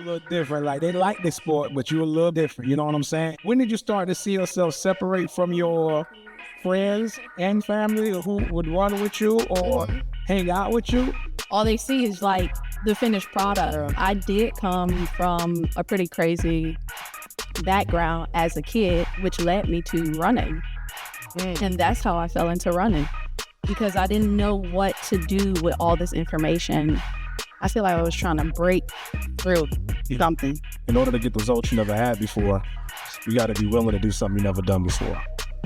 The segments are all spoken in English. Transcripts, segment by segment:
a little different. Like they like the sport, but you a little different. You know what I'm saying? When did you start to see yourself separate from your friends and family who would run with you or hang out with you? All they see is like the finished product. I did come from a pretty crazy background as a kid, which led me to running. And that's how I fell into running, because I didn't know what to do with all this information. I feel like I was trying to break through something. In order to get the results you never had before, you got to be willing to do something you never done before.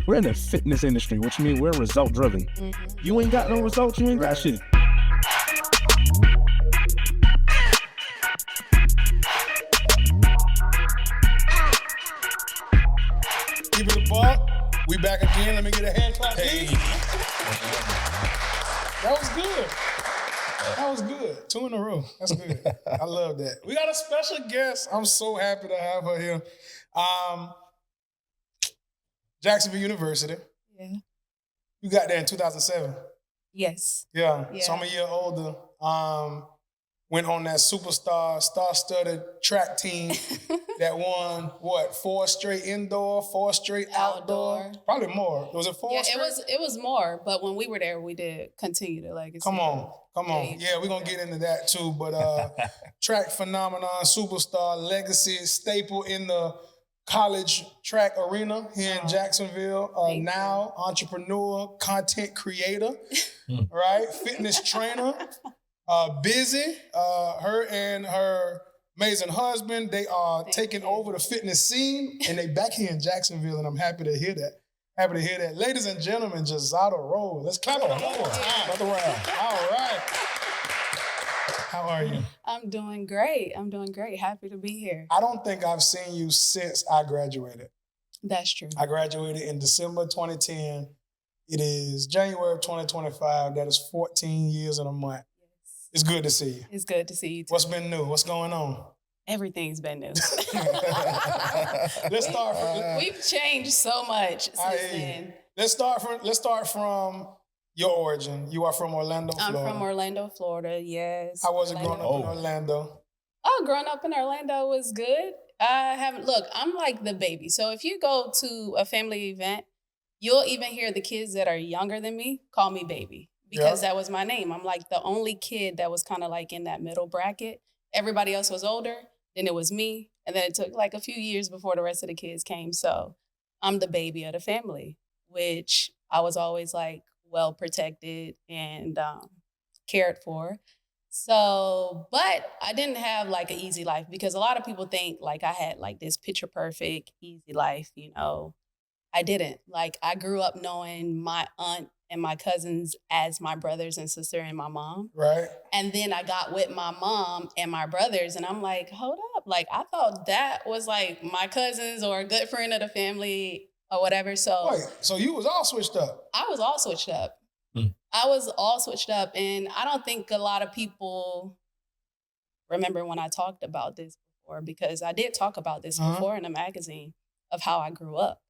We're in the fitness industry, which means we're result driven. You ain't got no results, you ain't got shit. Keep it a buck. We back again. Let me get a hand clap. Hey. That was good. That was good. 2 in a row. That's good. I love that. We got a special guest. I'm so happy to have her here. Jacksonville University. Yeah. You got there in 2007. Yes. Yeah. Yeah. So I'm a year older. Went on that superstar, star-studded track team that won, 4 straight indoor, 4 straight outdoor? Probably more. Was it 4 Yeah, straight? it was more, but when we were there, we did continue to like. Come on. Yeah, we're going to get into that too. But track phenomenon, superstar, legacy, staple in the college track arena here in Jacksonville. Now, entrepreneur, content creator, right? Fitness trainer. Busy. Her and her amazing husband, they are taking over the fitness scene, and they back here in Jacksonville, and I'm happy to hear that. Ladies and gentlemen, Jazada Rolle. Let's clap it up. Another round. All right. How are you? I'm doing great. Happy to be here. I don't think I've seen you since I graduated. That's true. I graduated in December 2010. It is January of 2025. That is 14 years and a month. It's good to see you. It's good to see you too. What's been new? What's going on? Everything's been new. Let's start from. We've changed so much since then. Let's start from your origin. You are from Orlando, Florida. I'm from Orlando, Florida. Yes. How was it growing up in Orlando? Oh, growing up in Orlando was good. I'm like the baby. So if you go to a family event, you'll even hear the kids that are younger than me call me baby. Because that was my name. I'm like the only kid that was kind of like in that middle bracket. Everybody else was older, then it was me. And then it took like a few years before the rest of the kids came. So I'm the baby of the family, which I was always like well protected and cared for. So, but I didn't have like an easy life, because a lot of people think like I had like this picture perfect, easy life, you know. I didn't. Like I grew up knowing my aunt and my cousins as my brothers and sister and my mom. Right. And then I got with my mom and my brothers, and I'm like, hold up. Like I thought that was like my cousins or a good friend of the family or whatever. So wait, so you was all switched up? I was all switched up. I was all switched up. And I don't think a lot of people remember when I talked about this before, because I did talk about this before in a magazine of how I grew up.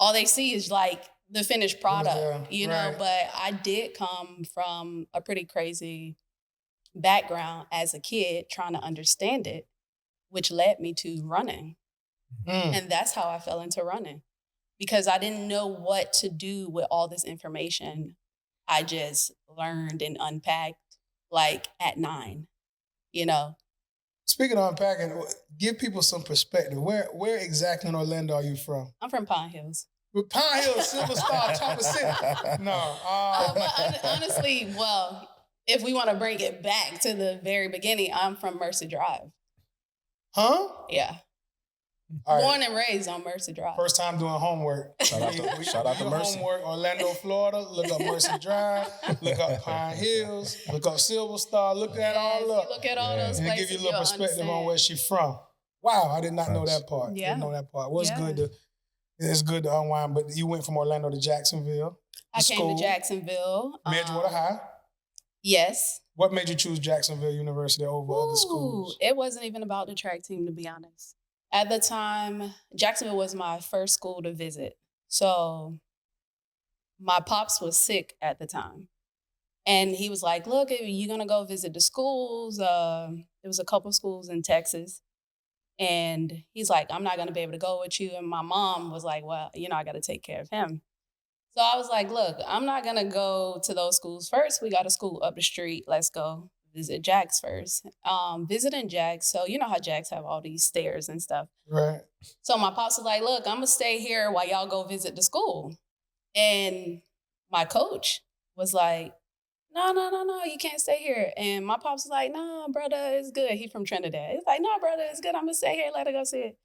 All they see is like the finished product, you know, but I did come from a pretty crazy background as a kid trying to understand it, which led me to running. And that's how I fell into running, because I didn't know what to do with all this information. I just learned and unpacked like at 9, you know. Speaking of unpacking, give people some perspective. Where exactly in Orlando are you from? I'm from Pine Hills. With Pine Hills, Silver Star, Chopper City. No. But honestly, well, if we want to bring it back to the very beginning, I'm from Mercer Drive. Huh? Yeah. All Born right. and raised on Mercer Drive. First time doing homework. Shout out to Mercy. Homework, Orlando, Florida. Look up Mercer Drive. Look up Pine Hills. Look up Silver Star. Look that all up. Look at all those And places. give you a little perspective on where she's from. Wow, I did not know that part. Yeah. Didn't know that part. It's good to unwind, but you went from Orlando to Jacksonville. I came to Jacksonville. Edgewater High. Yes. What made you choose Jacksonville University over other schools? It wasn't even about the track team, to be honest. At the time, Jacksonville was my first school to visit. So my pops was sick at the time. And he was like, look, you're going to go visit the schools. The It was a couple schools in Texas. And he's like, I'm not going to be able to go with you. And my mom was like, well, I got to take care of him. So I was like, look, I'm not going to go to those schools first. We got a school up the street. Let's go visit Jack's first. Visiting Jack's. So you know how Jack's have all these stairs and stuff. Right. So my pops was like, look, I'm going to stay here while y'all go visit the school. And my coach was like, no, you can't stay here. And my pops was like, no, brother, it's good. He from Trinidad. He's like, no, brother, it's good. I'm going to stay here. Let her go see it.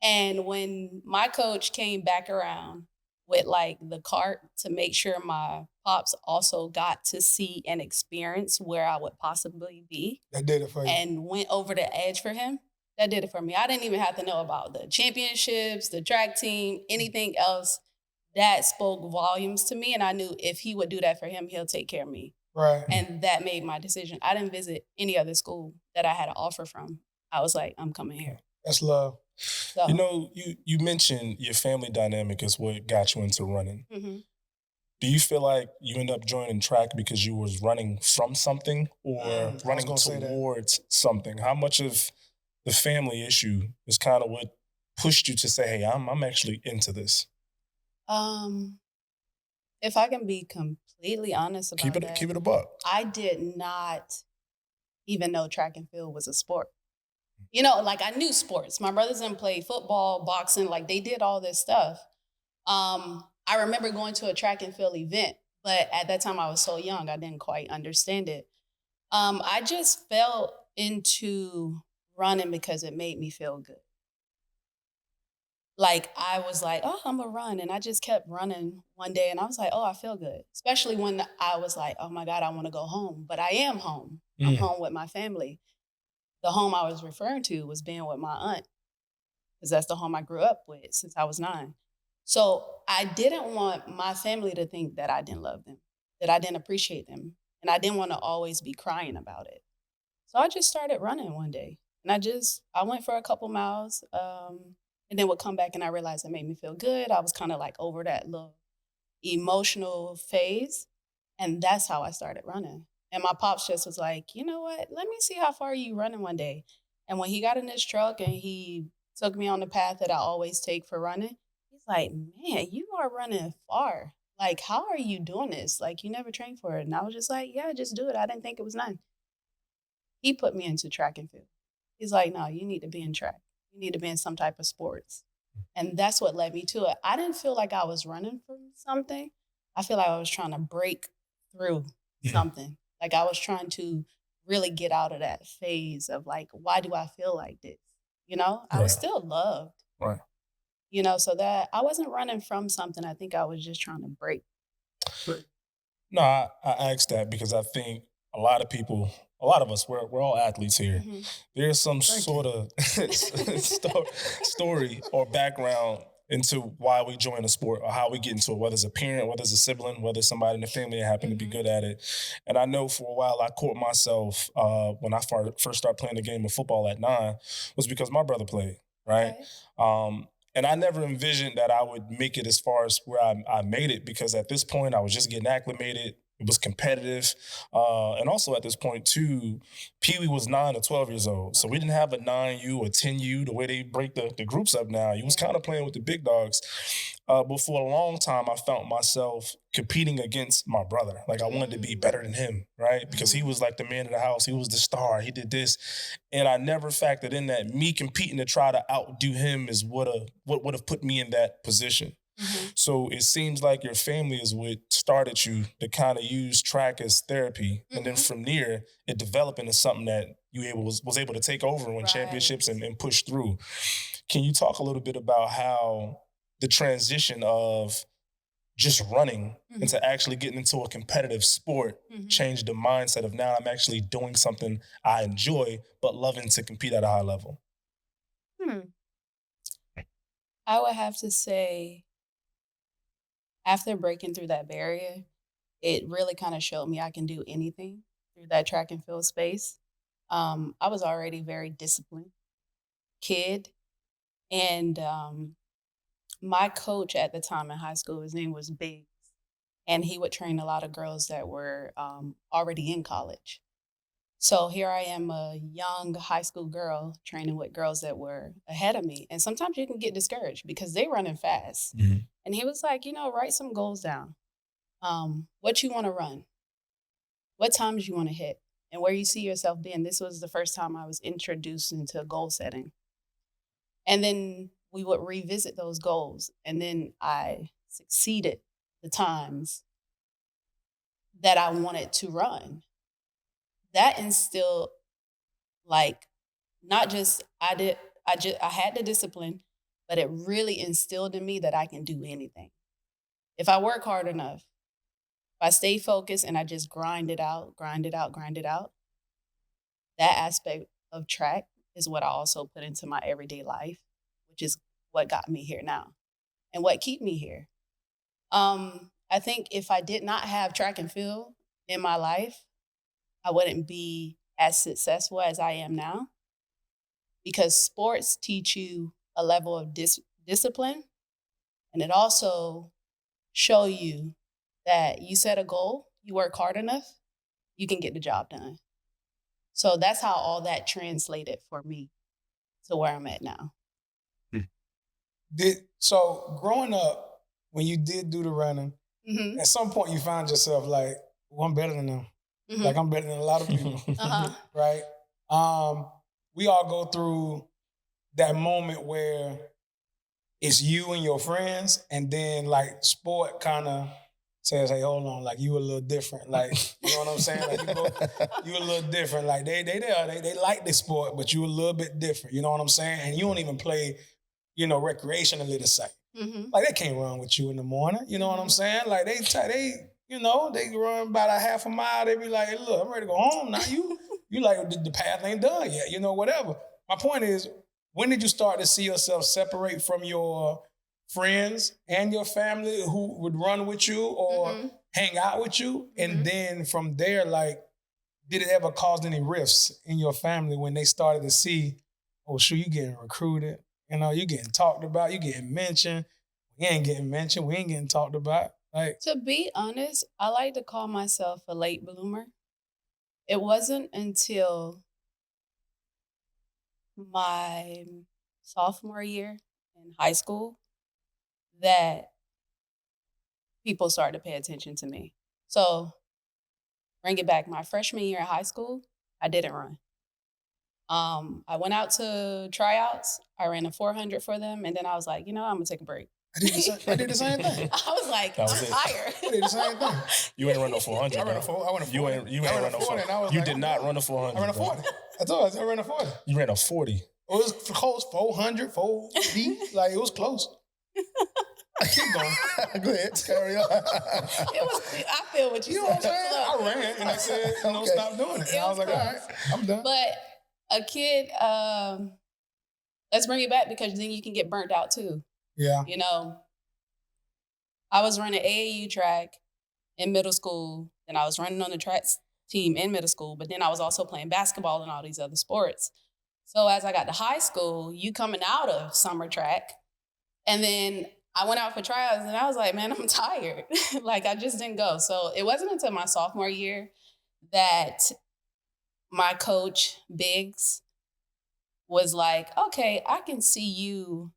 And when my coach came back around with like the cart to make sure my pops also got to see and experience where I would possibly be. That did it for you. And went over the edge for him. That did it for me. I didn't even have to know about the championships, the track team, anything else. That spoke volumes to me. And I knew if he would do that for him, he'll take care of me. Right. And that made my decision. I didn't visit any other school that I had an offer from. I was like, I'm coming here. That's love. So, You mentioned your family dynamic is what got you into running. mm-hmm. Do you feel like you ended up joining track because you was running from something or running towards something? How much of the family issue is kind of what pushed you to say, hey, I'm actually into this? If I can be completely honest about keep it a buck. I did not even know track and field was a sport. Like I knew sports. My brothers didn't play football, boxing, like they did all this stuff. I remember going to a track and field event, but at that time I was so young, I didn't quite understand it. I just fell into running because it made me feel good. Like I was like, oh, I'm gonna run. And I just kept running one day and I was like, oh, I feel good. Especially when I was like, oh my God, I wanna go home. But I am home. I'm home with my family. The home I was referring to was being with my aunt because that's the home I grew up with since I was 9. So I didn't want my family to think that I didn't love them, that I didn't appreciate them. And I didn't want to always be crying about it. So I just started running one day. And I went for a couple miles and then would come back and I realized it made me feel good. I was kind of like over that little emotional phase. And that's how I started running. And my pops just was like, you know what? Let me see how far you running one day. And when he got in his truck and he took me on the path that I always take for running, he's like, man, you are running far. Like, how are you doing this? Like, you never trained for it. And I was just like, yeah, just do it. I didn't think it was none. He put me into track and field. He's like, no, you need to be in track. You need to be in some type of sports. And that's what led me to it. I didn't feel like I was running from something. I feel like I was trying to break through something. Like I was trying to really get out of that phase of like, why do I feel like this? I was still loved. Right. So that I wasn't running from something. I think I was just trying to break. No, I asked that because I think a lot of us, we're all athletes here. Mm-hmm. There's some sort of story or background into why we join a sport or how we get into it, whether it's a parent, whether it's a sibling, whether it's somebody in the family that happened to be good at it. And I know for a while I caught myself when I first started playing the game of football at 9 was because my brother played, right? Okay. And I never envisioned that I would make it as far as where I made it because at this point I was just getting acclimated. It was competitive. And also at this point, too, Pee Wee was 9 or 12 years old. So we didn't have a 9U or 10U, the way they break the groups up now. You was kind of playing with the big dogs. But for a long time, I found myself competing against my brother. Like I wanted to be better than him, right? Because he was like the man of the house. He was the star. He did this. And I never factored in that me competing to try to outdo him is what would have put me in that position. Mm-hmm. So it seems like your family is what started you to kind of use track as therapy. Mm-hmm. And then from there, it developed into something that you was able to take over and win championships and push through. Can you talk a little bit about how the transition of just running into actually getting into a competitive sport changed the mindset of now I'm actually doing something I enjoy, but loving to compete at a high level? I would have to say, after breaking through that barrier, it really kind of showed me I can do anything through that track and field space. I was already very disciplined kid. And my coach at the time in high school, his name was Biggs. And he would train a lot of girls that were already in college. So here I am, a young high school girl training with girls that were ahead of me. And sometimes you can get discouraged because they running fast. And he was like, write some goals down. What you want to run, what times you want to hit, and where you see yourself being. This was the first time I was introduced into goal setting. And then we would revisit those goals. And then I succeeded the times that I wanted to run. That instilled, like, not just I had the discipline, but it really instilled in me that I can do anything. If I work hard enough, if I stay focused and I just grind it out, that aspect of track is what I also put into my everyday life, which is what got me here now and what keep me here. I think if I did not have track and field in my life, I wouldn't be as successful as I am now, because sports teach you a level of discipline, and it also show you that you set a goal, you work hard enough, you can get the job done. So that's how all that translated for me to where I'm at now. So growing up, when you did do the running, at some point you found yourself like, well, I'm better than them. Like, I'm better than a lot of people, right? We all go through that moment where it's you and your friends, and then like sport kind of says, hey, hold on, like you a little different. Like, you know what I'm saying? Like you a little different. Like they like this sport, but you a little bit different. You know what I'm saying? And you don't even play, recreationally the same. Like they can't run with you in the morning. You know what I'm saying? Like they run about a half a mile. They be like, hey, look, I'm ready to go home now. You like the path ain't done yet. Whatever. My point is, when did you start to see yourself separate from your friends and your family who would run with you or hang out with you? And then from there, like, did it ever cause any rifts in your family when they started to see, oh, shoot, you getting recruited? You getting talked about, you getting mentioned. We ain't getting mentioned, we ain't getting talked about. Like, to be honest, I like to call myself a late bloomer. It wasn't until my sophomore year in high school that people started to pay attention to me. So, bring it back, my freshman year in high school, I didn't run. I went out to tryouts. I ran a 400 for them, and then I was like, I'm gonna take a break. I did the same thing. I was like, I'm tired. I did the same thing. You ain't run no 400. I ran a 40. You ain't run no 400. You did not run a 400. I ran a 40. I told you, I ran a 40. You ran a 40. It was close, 400, 480. Like, it was close. Keep going. Go ahead. Carry on. I feel what you said. Know what I'm saying? I ran and I said, stop doing it. And I was like, all right, I'm done. But a kid, let's bring it back, because then you can get burnt out too. Yeah. I was running AAU track in middle school, and I was running on the track team in middle school, but then I was also playing basketball and all these other sports. So as I got to high school, you coming out of summer track, and then I went out for tryouts, and I was like, man, I'm tired. Like, I just didn't go. So it wasn't until my sophomore year that my coach, Biggs, was like, okay, I can see you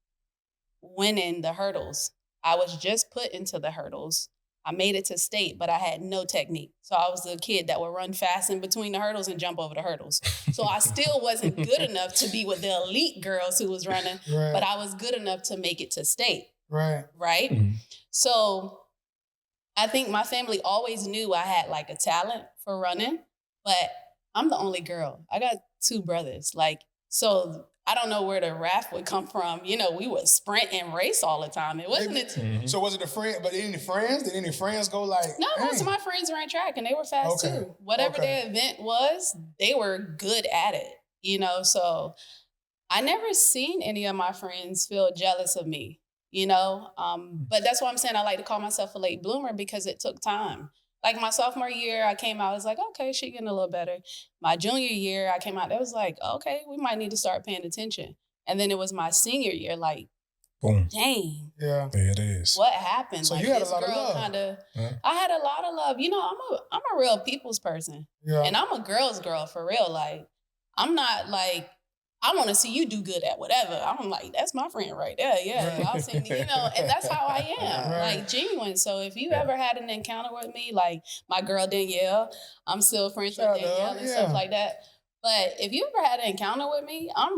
winning the hurdles. I was just put into the hurdles. I made it to state, but I had no technique. So I was the kid that would run fast in between the hurdles and jump over the hurdles. So I still wasn't good enough to be with the elite girls who was running, but I was good enough to make it to state. Right? So I think my family always knew I had like a talent for running, but I'm the only girl. I got 2 brothers. So I don't know where the wrath would come from. We would sprint and race all the time. It wasn't So was it a friend? But any friends? Did any friends go like? No, most of my friends ran track and they were fast too. Whatever their event was, they were good at it. So I never seen any of my friends feel jealous of me. But that's why I'm saying I like to call myself a late bloomer, because it took time. Like my sophomore year, I came out, I was like, okay, she getting a little better. My junior year, I came out, it was like, okay, we might need to start paying attention. And then it was my senior year, like, Boom. dang, Yeah. There it is. what happened? So like you had a this lot of girl love. kind of, Yeah. I had a lot of love. You know, I'm a real people's person. Yeah. And I'm a girl's girl for real. Like, I'm not like, I want to see you do good at whatever. I'm like, that's my friend right there. Yeah, Right. y'all see me, you know, and that's how I am, Right. like genuine. So if you Yeah. ever had an encounter with me, like my girl Danielle, I'm still friends Shout out with to her, Danielle and yeah. stuff like that. But if you ever had an encounter with me, I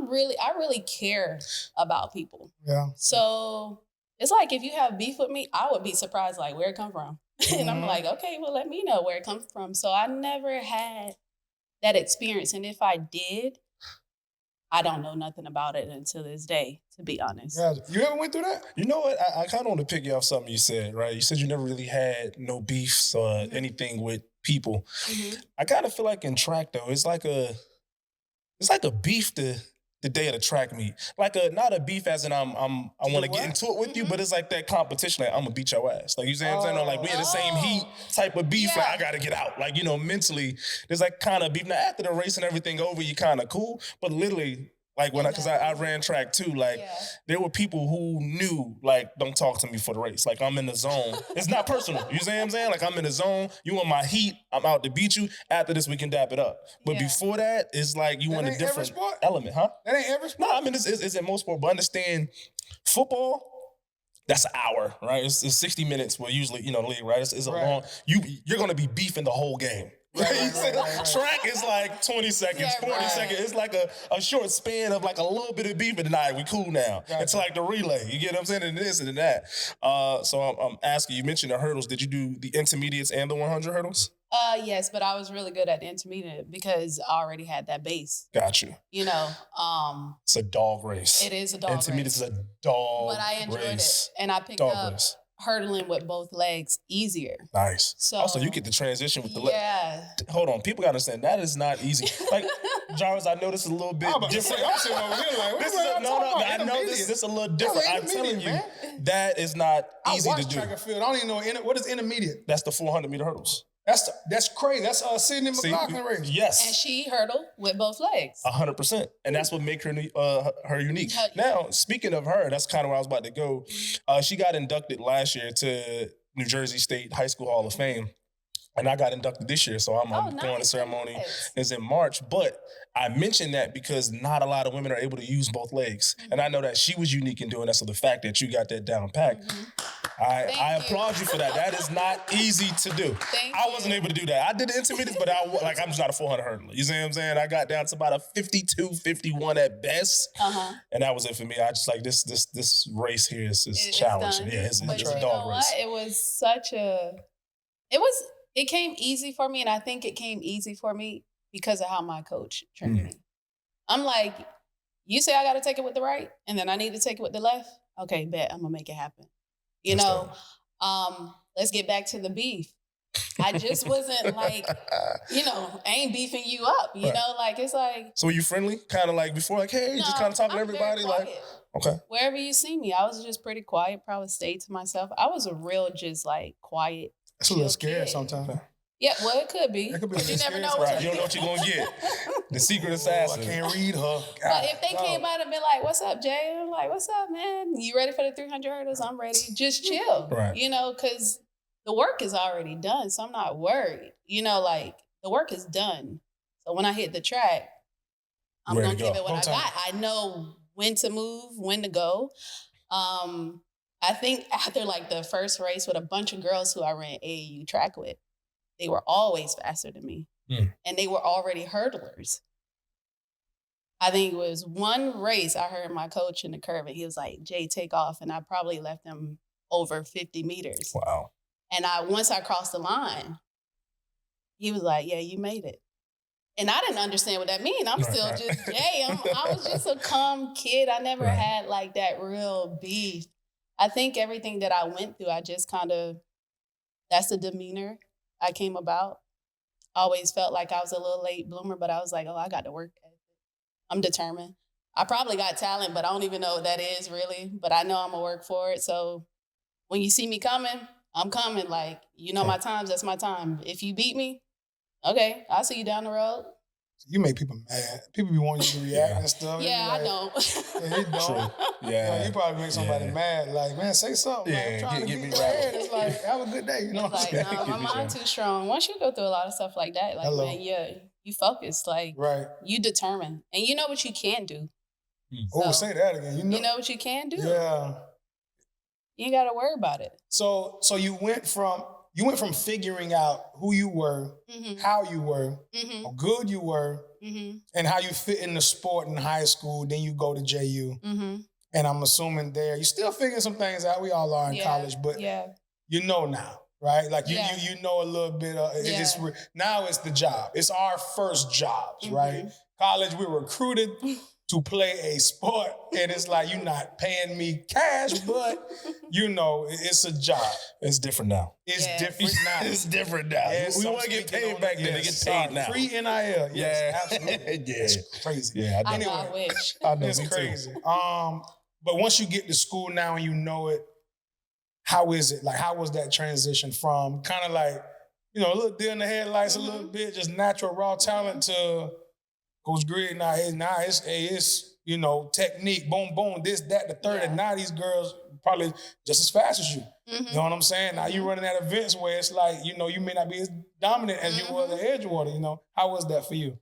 really care about people. Yeah. So it's like if you have beef with me, I would be surprised, like where it come from, and I'm Mhm. like, okay, well let me know where it comes from. So I never had that experience, and if I did, I don't know nothing about it until this day, to be honest. Yeah. You ever went through that? You know what? I kind of want to pick you off something you said, right? You said you never really had no beefs or anything with people. Mhm. I kind of feel like in track though, it's like a beef the day of the track meet. Like not a beef as in I want to get into it with you, but it's like that competition. Like I'm gonna beat your ass. Like you see what I'm saying? Or like we in the same heat type of beef. Like Yeah. I gotta get out. Like mentally, there's like kind of beef. Now after the race and everything over, you kind of cool. But literally, like when because I ran track too. Like Yeah. there were people who knew like don't talk to me for the race. Like I'm in the zone. It's not personal. You see what I'm saying? Like I'm in the zone. You on my heat. I'm out to beat you. After this, we can dap it up. But Yeah. before that, it's like you That in a ain't every different sport? element, huh? That ain't every sport. No, I mean it's in most sports, but understand football. That's an hour, right? It's 60 minutes. Well, usually, the league, right? It's a Right. long. You're gonna be beefing the whole game. Right, You right, see, right. Track is like 20 seconds, Yeah, 40 right. seconds. It's like a short span of like a little bit of beef, and then we cool now. Gotcha. It's like the relay. You get what I'm saying? And this and that. So I'm asking. You mentioned the hurdles. Did you do the intermediates and the 100 hurdles? Yes, but I was really good at the intermediate because I already had that base. Got you. You know, It's a dog race. it is a dog Intermediates race. is a dog But I enjoyed race. it, and I picked Dog up race. hurdling with both legs easier. Nice. So Also, you get the transition with the leg. yeah. Hold on, people gotta understand that is not easy. Like Jarvis, I know this is a little bit I'm about to say, different. I'm sitting over here like, what This is is y'all no, talking about? I know this Intermediate. is a little different. I'm telling you, intermediate, that is not I easy to watch do. track and field. I don't even know what is intermediate. That's the 400-meter hurdles. That's crazy. That's Sydney See, McLaughlin race. And yes, she hurdled with both legs. 100%, and that's what makes her her unique. Her- Now, speaking of her, that's kind of where I was about to go. She got inducted last year to New Jersey State High School Hall of Fame. And I got inducted this year, so I'm going to nice. ceremony Nice. is in March. But I mentioned that because not a lot of women are able to use both legs. And I know that she was unique in doing that. So the fact that you got that down packed, I Thank you. applaud you for that. That is not easy to do. Thank I you. wasn't able to do that. I did the intermediates, but I'm just not a 400 hurdler. You see what I'm saying? I got down to about a 52, 51 at best. And that was it for me. I just like this race here is It's challenging. done. Yeah, it's But a you know dog what? race. It was it came easy for me, and I think it came easy for me because of how my coach trained me. I'm like, you say I got to take it with the right, and then I need to take it with the left. Okay, bet I'm gonna make it happen. You That's know, let's get back to the beef. I just wasn't like, I ain't beefing you up. You Right. know, like it's like. So were you friendly? Kind of like before, like, hey, just kind of talking to I'm very everybody? Like, quiet. okay. Wherever you see me, I was just pretty quiet, probably stayed to myself. I was a real just like quiet. It's a little chill scary kid. sometimes. Yeah, well, it could be. It could be a But you little never know scary what Right, you don't know what you're gonna get. The secret assassin. I can't read her. But if they came out and been like, "What's up, Jay?" I'm like, "What's up, man? You ready for the 300 hurdles? I'm ready. Just chill." Right. You know, because the work is already done, so I'm not worried. You know, like the work is done. So when I hit the track, I'm Ready gonna to give go. it what No I time. got. I know when to move, when to go. I think after like the first race with a bunch of girls who I ran AAU track with, they were always faster than me. And they were already hurdlers. I think it was one race I heard my coach in the curve and he was like, "Jay, take off." And I probably left them over 50 meters. Wow. And once I crossed the line, he was like, "Yeah, you made it." And I didn't understand what that mean. I'm Right, still right. just Jay. I was just a calm kid. I never Right. had like that real beef. I think everything that I went through, I just that's the demeanor I came about. I always felt like I was a little late bloomer, but I was like, oh, I got to work at it. I'm determined. I probably got talent, but I don't even know what that is really. But I know I'm going to work for it. So when you see me coming, I'm coming. Like, my times, that's my time. If you beat me, okay, I'll see you down the road. You make people mad. People be wanting you to react and stuff. Yeah, like, I don't. Yeah, he don't. True. Yeah. You probably make somebody mad. Like, man, say something. Like, I'm trying to get me right. It's like, have a good day. You know what I'm saying? No, my mind's too strong. Once you go through a lot of stuff like that, like, man, yeah, you focus. Like, you determine. And you know what you can do. Oh, say that again. You know what you can do. Yeah. You ain't got to worry about it. So you went from figuring out who you were, how you were, how good you were, and how you fit in the sport in high school. Then you go to JU. And I'm assuming there, you're still figuring some things out. We all are in college, but you know now, right? Like you know a little bit of it. Now it's the job. It's our first jobs, right? College, we're recruited to play a sport, and it's like, you're not paying me cash, but you know, it's a job. It's different now. It's different now. It's different now. We want to get paid back then. They get paid now. Free NIL. Yes, absolutely. It's crazy. Yeah, I know. I wish. I know. It's crazy. But once you get to school now and you know it, how is it? Like, how was that transition from kind of like, you know, a little deer in the headlights, a little bit, just natural raw talent to Coach Greg? It's you know, technique, boom, boom, this, that, the third, and now these girls probably just as fast as you. You know what I'm saying? Now you running at events where it's like, you know, you may not be as dominant as you were at Edgewater. You know, how was that for you?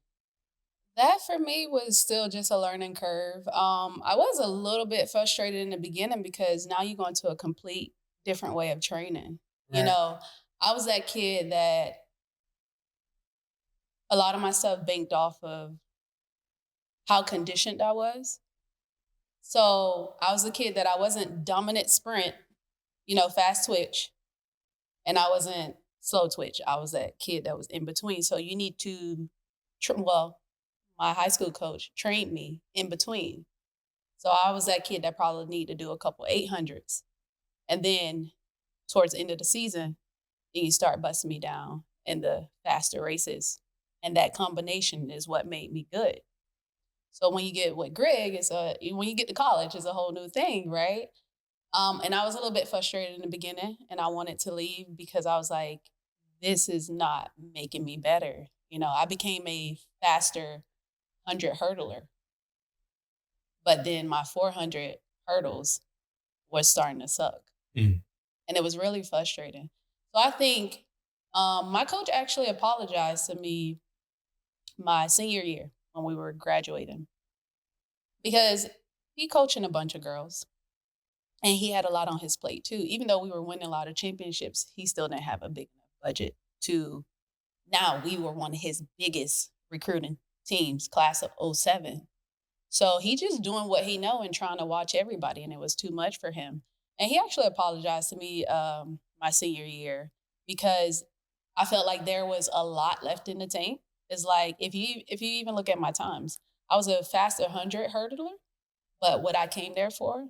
That for me was still just a learning curve. I was a little bit frustrated in the beginning because now you're going to a complete different way of training. Right. You know, I was that kid that a lot of my stuff banked off of how conditioned I was. So I was a kid that I wasn't dominant sprint, you know, fast twitch, and I wasn't slow twitch. I was that kid that was in between. So you need to, my high school coach trained me in between. So I was that kid that probably needed to do a couple 800s. And then towards the end of the season, then you start busting me down in the faster races. And that combination is what made me good. So when you get with Greg, when you get to college, it's a whole new thing, right? And I was a little bit frustrated in the beginning, and I wanted to leave because I was like, this is not making me better. You know, I became a faster 100 hurdler. But then my 400 hurdles was starting to suck. And it was really frustrating. So I think my coach actually apologized to me my senior year when we were graduating, because he coaching a bunch of girls and he had a lot on his plate too. Even though we were winning a lot of championships, he still didn't have a big enough budget to, now we were one of his biggest recruiting teams, class of 07. So he just doing what he know and trying to watch everybody, and it was too much for him. And he actually apologized to me my senior year because I felt like there was a lot left in the tank. It's like, if you even look at my times, I was a faster 100 hurdler, but what I came there for,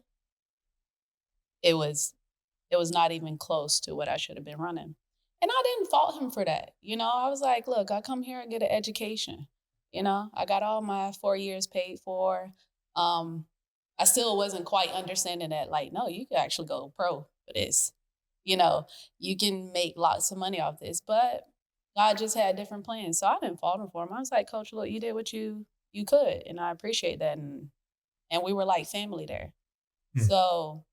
it was not even close to what I should have been running. And I didn't fault him for that. You know, I was like, look, I come here and get an education. You know, I got all my 4 years paid for. I still wasn't quite understanding that, like, no, you could actually go pro for this. You know, you can make lots of money off this, but God just had different plans. So I didn't fault him for him. I was like, Coach, look, you did what you could, and I appreciate that. And we were like family there. So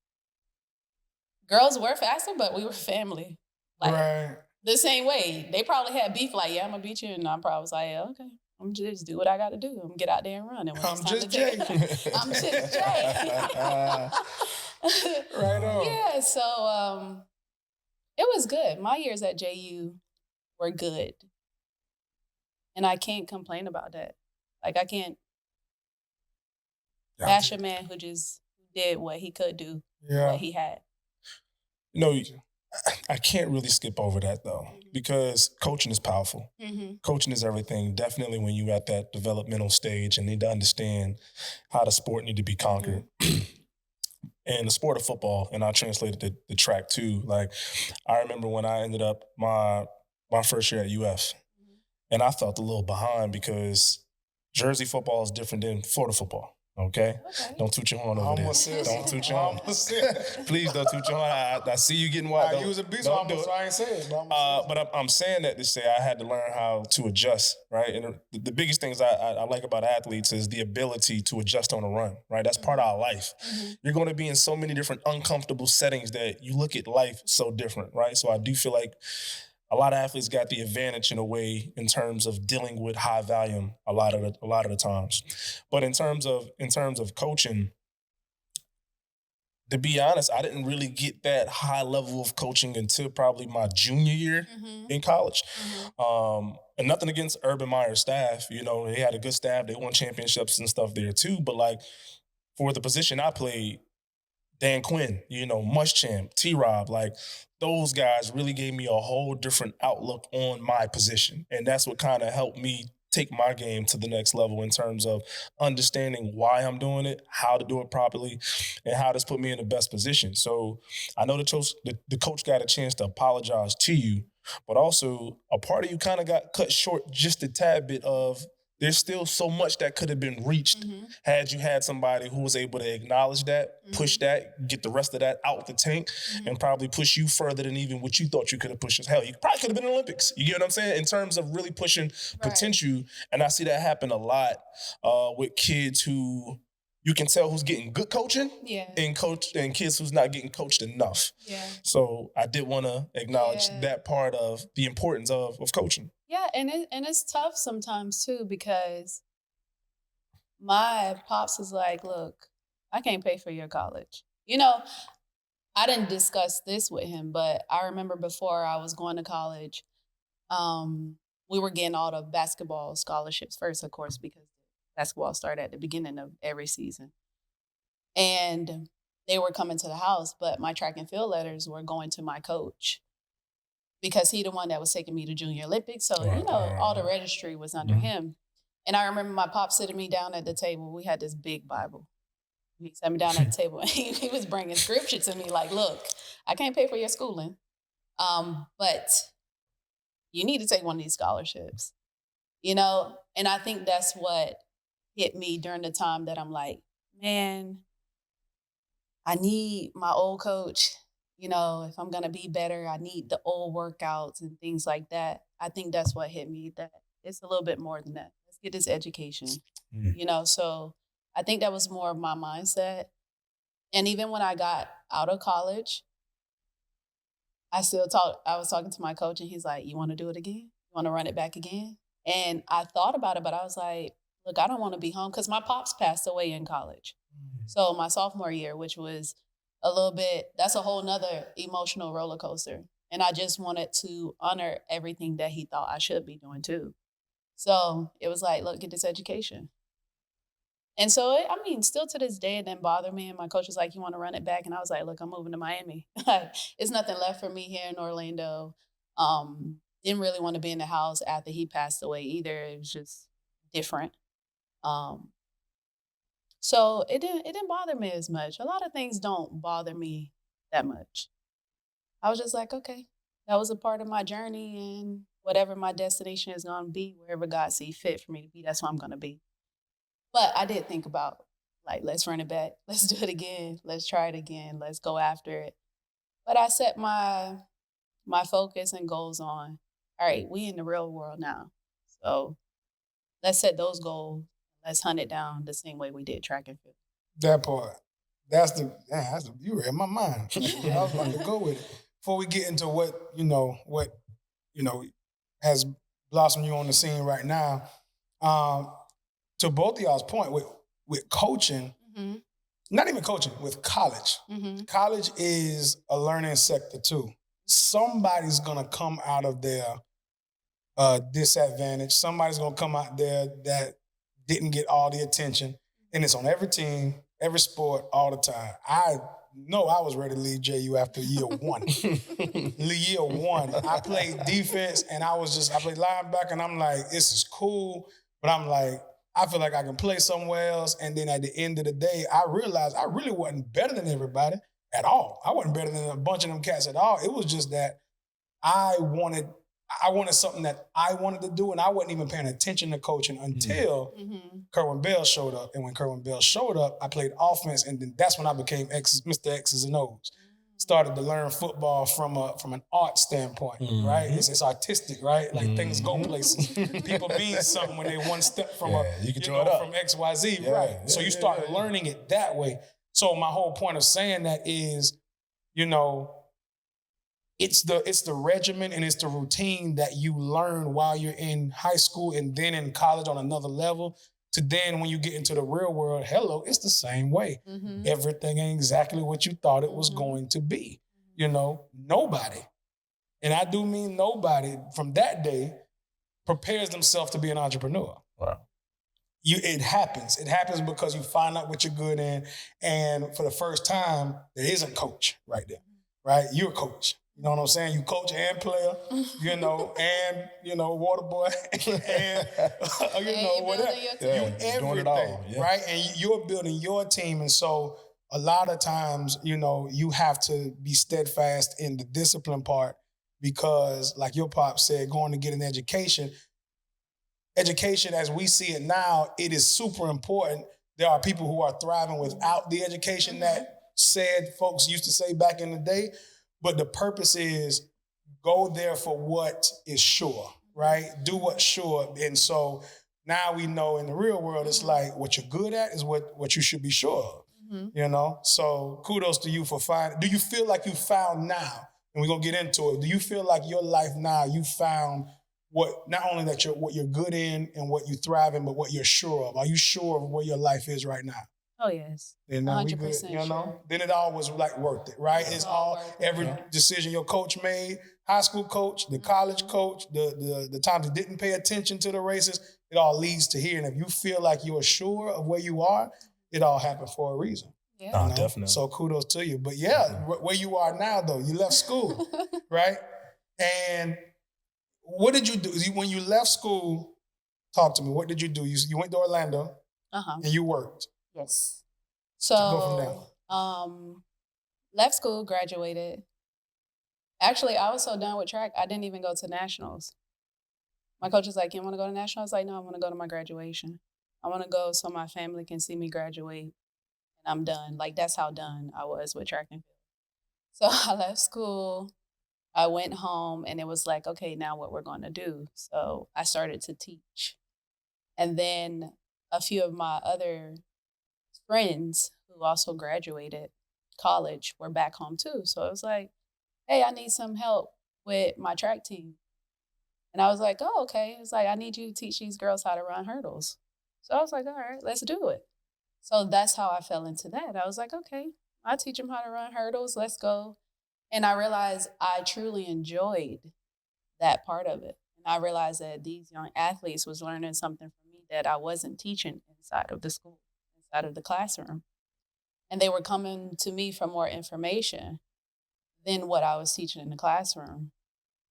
girls were faster, but we were family. Like, the same way. They probably had beef, like, yeah, I'm going to beat you. And I probably was like, yeah, okay. I'm just do what I got to do. I'm going to get out there and run. And I'm just Jay. I'm just Jay. Right on. Yeah, so it was good. My years at JU were good. And I can't complain about that. Like, I can't bash a man who just did what he could do, what he had. No, I can't really skip over that, though, because coaching is powerful. Coaching is everything. Definitely when you're at that developmental stage and need to understand how the sport need to be conquered. And the sport of football, and I translated the track too. Like, I remember when I ended up my first year at UF, and I felt a little behind because Jersey football is different than Florida football. Okay? Don't toot your horn over there. Don't toot your horn. Please don't toot your horn. I see you getting wild. You was a beast, so I ain't say it. But I'm saying that to say I had to learn how to adjust, right? And the biggest things I like about athletes is the ability to adjust on a run, right? That's part of our life. You're going to be in so many different uncomfortable settings that you look at life so different, right? So I do feel like a lot of athletes got the advantage in a way in terms of dealing with high volume a lot of the times. But in terms of coaching, to be honest, I didn't really get that high level of coaching until probably my junior year in college. And nothing against Urban Meyer's staff, you know, they had a good staff, they won championships and stuff there too. But like for the position I played, Dan Quinn, you know, Muschamp, T-Rob, like those guys really gave me a whole different outlook on my position. And that's what kind of helped me take my game to the next level in terms of understanding why I'm doing it, how to do it properly, and how this put me in the best position. So I know the coach got a chance to apologize to you, but also a part of you kind of got cut short just a tad bit of there's still so much that could have been reached had you had somebody who was able to acknowledge that, push that, get the rest of that out the tank, and probably push you further than even what you thought you could have pushed. Hell, you probably could have been in the Olympics. You get what I'm saying? In terms of really pushing potential. And I see that happen a lot with kids who you can tell who's getting good coaching and kids who's not getting coached enough. So I did want to acknowledge that part of the importance of coaching. Yeah, and it's tough sometimes too because my pops is like, look, I can't pay for your college. You know, I didn't discuss this with him, but I remember before I was going to college, we were getting all the basketball scholarships first, of course, because basketball started at the beginning of every season. And they were coming to the house, but my track and field letters were going to my coach because he the one that was taking me to Junior Olympics. So, you know, all the registry was under him. And I remember my pop sitting me down at the table. We had this big Bible. He sat me down at the table and he was bringing scripture to me like, look, I can't pay for your schooling, but you need to take one of these scholarships, you know? And I think that's what hit me during the time that I'm like, man, I need my old coach. You know, if I'm going to be better, I need the old workouts and things like that. I think that's what hit me, that it's a little bit more than that. Let's get this education, you know? So I think that was more of my mindset. And even when I got out of college, I was talking to my coach and he's like, you want to do it again? You want to run it back again? And I thought about it, but I was like, look, I don't want to be home because my pops passed away in college. So my sophomore year, which was a little bit, that's a whole nother emotional roller coaster. And I just wanted to honor everything that he thought I should be doing too. So it was like, look, get this education. And so, still to this day, it didn't bother me. And my coach was like, you want to run it back? And I was like, look, I'm moving to Miami. Like, it's nothing left for me here in Orlando. Didn't really want to be in the house after he passed away either. It was just different. So it didn't bother me as much. A lot of things don't bother me that much. I was just like, okay, that was a part of my journey, and whatever my destination is going to be, wherever God sees fit for me to be, that's where I'm going to be. But I did think about, like, let's run it back. Let's do it again. Let's try it again. Let's go after it. But I set my focus and goals on, all right, we in the real world now. So let's set those goals. Let's hunt it down the same way we did track and field. That part. You read my mind. I was about to go with it. Before we get into what has blossomed you on the scene right now, to both of y'all's point with coaching, not even coaching, with college. College is a learning sector too. Somebody's gonna come out of their disadvantage. Somebody's gonna come out there that didn't get all the attention. And it's on every team, every sport, all the time. I know I was ready to leave JU after year one. Year one. I played defense and I played linebacker, and I'm like, this is cool. But I'm like, I feel like I can play somewhere else. And then at the end of the day, I realized I really wasn't better than everybody at all. I wasn't better than a bunch of them cats at all. It was just that I wanted I wanted something that I wanted to do, and I wasn't even paying attention to coaching until Kerwin Bell showed up. And when Kerwin Bell showed up, I played offense, and then that's when I became Mr. X's and O's. Started to learn football from an art standpoint, right? It's artistic, right? Like things go places. People mean something when they one step from from XYZ, right? So you start learning it that way. So my whole point of saying that is, it's the regimen and it's the routine that you learn while you're in high school and then in college on another level, to then when you get into the real world, it's the same way. Everything ain't exactly what you thought it was going to be. Nobody, and I do mean nobody, from that day prepares themselves to be an entrepreneur. Wow. It happens. It happens because you find out what you're good in, and for the first time, there is a coach right there, right? You're a coach. You know what I'm saying? You coach and player, and, water boy, and, whatever. You everything, right? And you're building your team. And so a lot of times, you have to be steadfast in the discipline part because, like your pop said, going to get an education as we see it now, it is super important. There are people who are thriving without the education that said folks used to say back in the day. But the purpose is go there for what is sure, right? Do what's sure. And so now we know in the real world, it's like what you're good at is what you should be sure of, So kudos to you for finding. Do you feel like you found now, and we're going to get into it, do you feel like your life now, you found not only that what you're good in and what you thrive in, but what you're sure of? Are you sure of where your life is right now? Oh, yes. And 100% sure. Then it all was like worth it, right? It's every decision your coach made, high school coach, the college coach, the times he didn't pay attention to the races, it all leads to here. And if you feel like you're sure of where you are, it all happened for a reason. Yeah. Definitely. So kudos to you. But where you are now though, you left school, right? And what did you do? When you left school, talk to me. What did you do? You went to Orlando and you worked. Yes. Go from Left school, graduated. Actually, I was so done with track, I didn't even go to nationals. My coach was like, "You want to go to nationals?" I was like, "No, I want to go to my graduation. I want to go so my family can see me graduate and I'm done." Like, that's how done I was with track and field. So I left school. I went home and it was like, okay, now what we're going to do. So I started to teach. And then a few of my other friends who also graduated college were back home too. So it was like, hey, I need some help with my track team. And I was like, oh, okay. It's like, I need you to teach these girls how to run hurdles. So I was like, all right, let's do it. So that's how I fell into that. I was like, okay, I'll teach them how to run hurdles. Let's go. And I realized I truly enjoyed that part of it. And I realized that these young athletes was learning something from me that I wasn't teaching inside of the school, inside of the classroom. And they were coming to me for more information than what I was teaching in the classroom.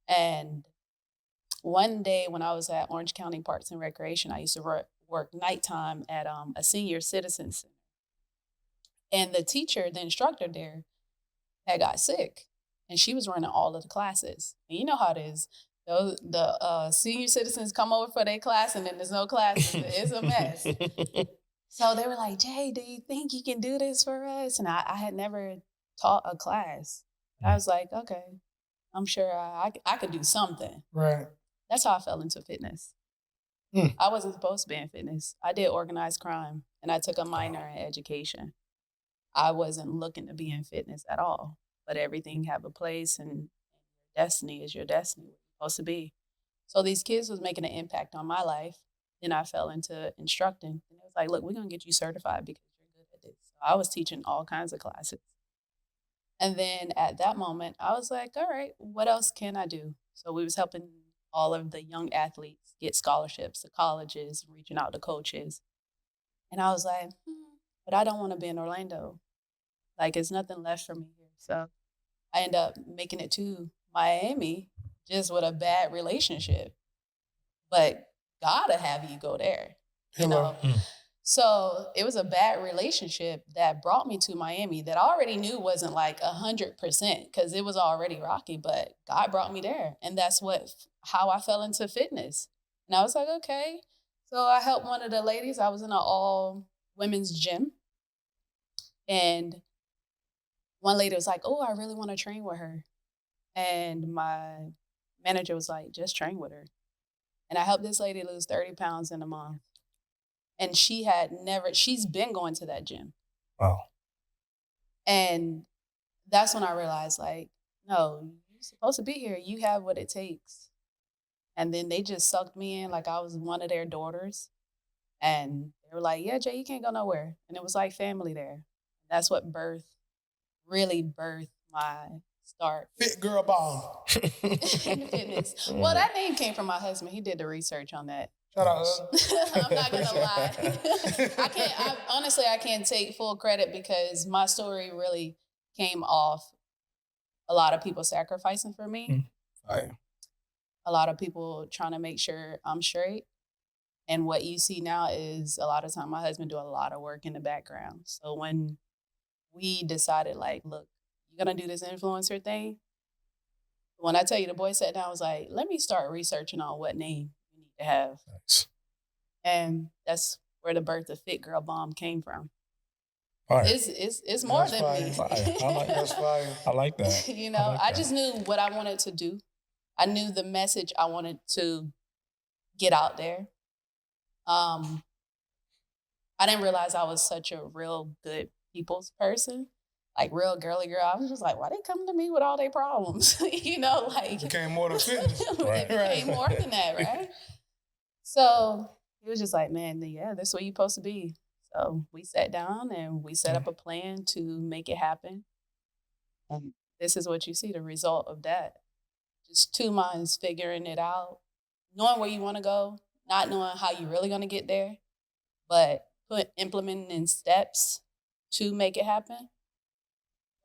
And one day when I was at Orange County Parks and Recreation, I used to work nighttime at a senior citizen center. And the teacher, the instructor there, had got sick. And she was running all of the classes. And you know how it is. The senior citizens come over for their class and then there's no class. It's a mess. So they were like, "Jay, do you think you can do this for us?" And I had never taught a class. I was like, okay, I'm sure I could do something. Right. That's how I fell into fitness. I wasn't supposed to be in fitness. I did organized crime and I took a minor in education. I wasn't looking to be in fitness at all, but everything have a place and destiny is your destiny, what you're supposed to be. So these kids was making an impact on my life. Then I fell into instructing. And it was like, look, we're going to get you certified because you're good at this. So I was teaching all kinds of classes. And then at that moment, I was like, all right, what else can I do? So we was helping all of the young athletes get scholarships to colleges, reaching out to coaches. And I was like, but I don't want to be in Orlando. Like, there's nothing left for me here. So I ended up making it to Miami just with a bad relationship. But gotta have you go there, you know? So it was a bad relationship that brought me to Miami that I already knew wasn't like 100% because it was already rocky, but God brought me there. And that's how I fell into fitness. And I was like, okay. So I helped one of the ladies. I was in an all women's gym. And one lady was like, oh, I really want to train with her. And my manager was like, just train with her. And I helped this lady lose 30 pounds in a month. And she's been going to that gym. Wow. And that's when I realized, like, no, you're supposed to be here. You have what it takes. And then they just sucked me in like I was one of their daughters. And they were like, yeah, Jay, you can't go nowhere. And it was like family there. That's what really birthed my start. Fitgirlbomb. In fitness. Well, that name came from my husband. He did the research on that. Shout out. I'm not gonna lie. I can't take full credit because my story really came off a lot of people sacrificing for me. Right. A lot of people trying to make sure I'm straight. And what you see now is a lot of time my husband do a lot of work in the background. So when we decided, like, look, you're gonna do this influencer thing. When I tell you the boy sat down, I was like, let me start researching on what name we need to have. Nice. And that's where the birth of Fitgirlbomb came from. All right. It's more That's than fire. me. Fire. I like That's fire. I like that. You know, I like I that. just knew what I wanted to do. I knew the message I wanted to get out there. I didn't realize I was such a real good people's person, like real girly girl. I was just like, why they come to me with all their problems? You know, like It became more than fitness. it became more than that, right? So he was just like, man, yeah, that's what you're supposed to be. So we sat down and we set up a plan to make it happen. And this is what you see, the result of that. Just two minds figuring it out, knowing where you want to go, not knowing how you're really going to get there, but implementing in steps to make it happen.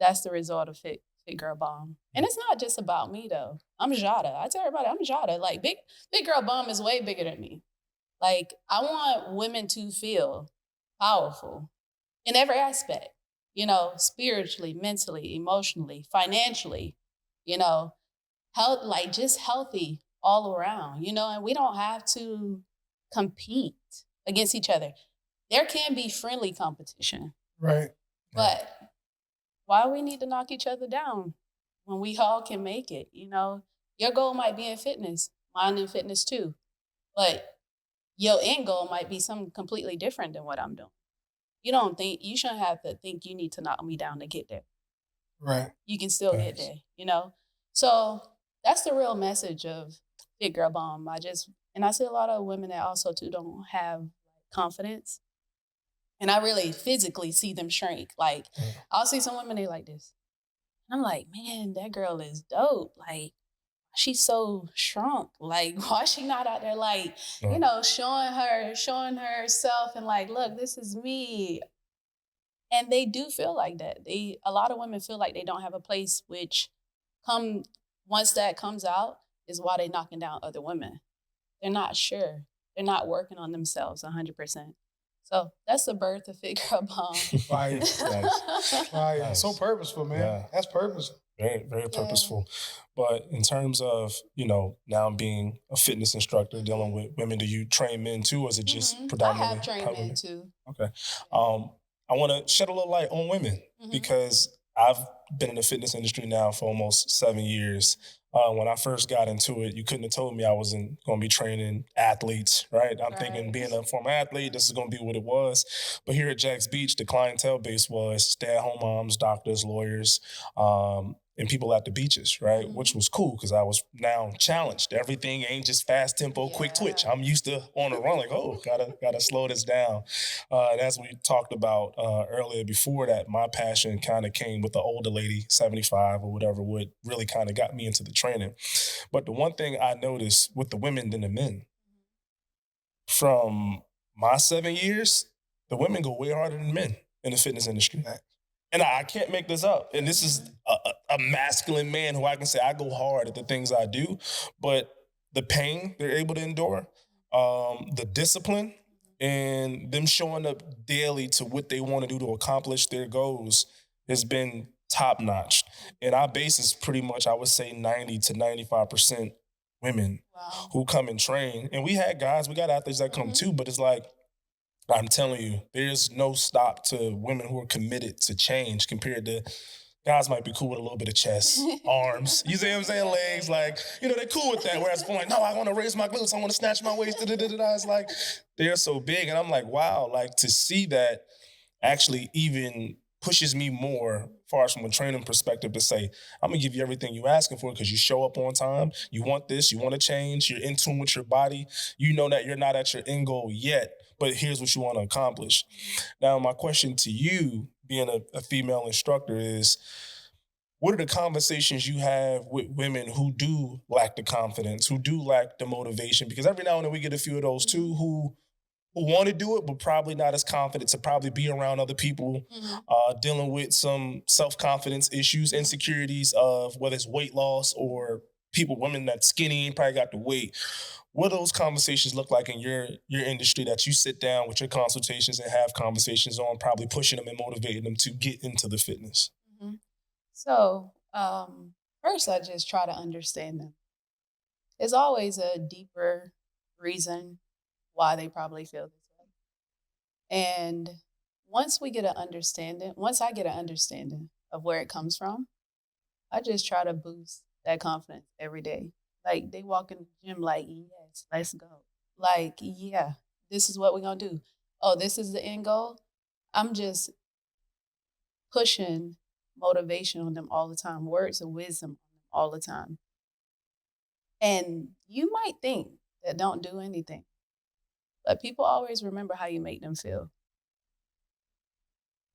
That's the result of Fitgirlbomb. And it's not just about me, though. I'm Jada. I tell everybody, I'm Jada. Like, Fitgirlbomb is way bigger than me. Like, I want women to feel powerful in every aspect, you know, spiritually, mentally, emotionally, financially, you know, just healthy all around, you know, and we don't have to compete against each other. There can be friendly competition. Right. But why we need to knock each other down when we all can make it, you know? Your goal might be in fitness, mine in fitness too. But your end goal might be something completely different than what I'm doing. You shouldn't have to think you need to knock me down to get there. Right. You can still get there, you know? So that's the real message of Fitgirlbomb. I see a lot of women that also too don't have confidence. And I really physically see them shrink. Like, I'll see some women, they like this. And I'm like, man, that girl is dope. Like, she's so shrunk. Like, why is she not out there, like, you know, showing herself and like, look, this is me. And they do feel like that. A lot of women feel like they don't have a place, which once that comes out is why they're knocking down other women. They're not sure. They're not working on themselves 100%. So that's the birth of Fitgirlbomb. Fire. Fire. Nice. So purposeful, man. Yeah. That's purposeful. Very, very purposeful. But in terms of, you know, now being a fitness instructor, dealing with women, do you train men too, or is it just predominantly? I have trained men too. Okay. I want to shed a little light on women because I've been in the fitness industry now for almost 7 years. When I first got into it, you couldn't have told me I wasn't going to be training athletes, right? I'm thinking being a former athlete, this is going to be what it was. But here at Jack's Beach, the clientele base was stay-at-home moms, doctors, lawyers, and people at the beaches, right? Which was cool because I was now challenged. Everything ain't just fast tempo, quick twitch. I'm used to on the run, like, oh, gotta slow this down. And as we talked about earlier before that, my passion kind of came with the older lady, 75 or whatever, what really kind of got me into the training. But the one thing I noticed with the women than the men, from my 7 years, the women go way harder than men in the fitness industry. And I can't make this up. And this is a masculine man who I can say I go hard at the things I do, but the pain they're able to endure, the discipline, and them showing up daily to what they want to do to accomplish their goals has been top notch. And our base is pretty much, I would say 90 to 95% women Wow. who come and train. And we got athletes that come too, but it's like, I'm telling you, there's no stop to women who are committed to change compared to guys might be cool with a little bit of chest, arms. You see what I'm saying? Legs, like, they're cool with that. Whereas for like, no, I want to raise my glutes. I want to snatch my waist. It's like, they're so big. And I'm like, wow, like to see that actually even pushes me more far as from a training perspective to say, I'm going to give you everything you're asking for because you show up on time. You want this. You want to change. You're in tune with your body. You know that you're not at your end goal yet, but here's what you want to accomplish. Now, my question to you, being a female instructor, is what are the conversations you have with women who do lack the confidence, who do lack the motivation? Because every now and then we get a few of those too who want to do it, but probably not as confident to probably be around other people, dealing with some self-confidence issues, insecurities of whether it's weight loss or women that's skinny and probably got the weight. What do those conversations look like in your industry that you sit down with your consultations and have conversations on, probably pushing them and motivating them to get into the fitness? Mm-hmm. So first, I just try to understand them. There's always a deeper reason why they probably feel this way. And once I get an understanding of where it comes from, I just try to boost that confidence every day. Like they walk in the gym like, yes, let's go. Like, yeah, this is what we're going to do. Oh, this is the end goal. I'm just pushing motivation on them all the time, words of wisdom on them all the time. And you might think that don't do anything, but people always remember how you make them feel.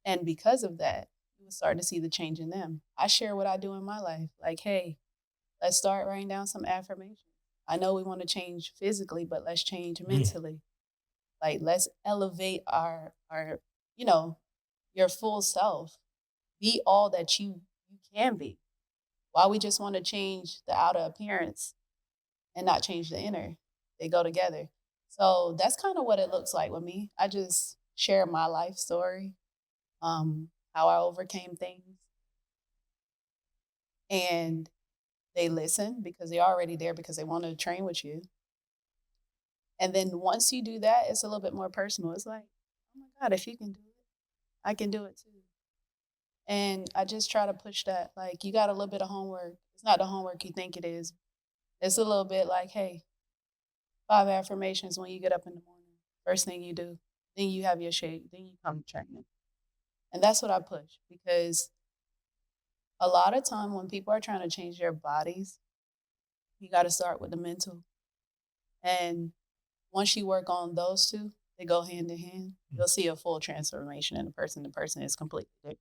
And because of that, you will start to see the change in them. I share what I do in my life. Like, hey, let's start writing down some affirmations. I know we want to change physically, but let's change mentally. Like, let's elevate our your full self. Be all that you can be. Why we just want to change the outer appearance and not change the inner? They go together. So that's kind of what it looks like with me. I just share my life story, how I overcame things. And they listen because they're already there because they want to train with you. And then once you do that, it's a little bit more personal. It's like, oh my God, if you can do it, I can do it too. And I just try to push that. Like, you got a little bit of homework. It's not the homework you think it is. It's a little bit like, hey, 5 affirmations when you get up in the morning. First thing you do. Then you have your shake. Then you come to training. And that's what I push, because a lot of time when people are trying to change their bodies, you got to start with the mental. And once you work on those two, they go hand in hand. You'll see a full transformation in the person. The person is completely different.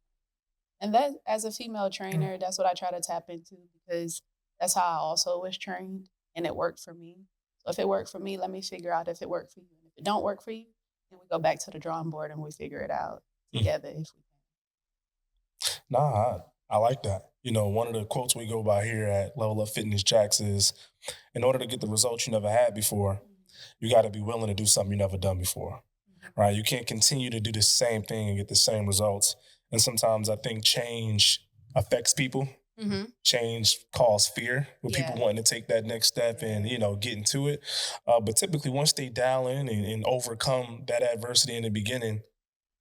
And that, as a female trainer, that's what I try to tap into, because that's how I also was trained, and it worked for me. So if it worked for me, let me figure out if it worked for you. And if it don't work for you, then we go back to the drawing board and we figure it out together if we can. Nah, I like that. One of the quotes we go by here at Level Up Fitness Jacks is, in order to get the results you never had before, you got to be willing to do something you never done before, right? You can't continue to do the same thing and get the same results. And sometimes I think change affects people. Mm-hmm. Change causes fear with people wanting to take that next step and, get into it. But typically once they dial in and overcome that adversity in the beginning,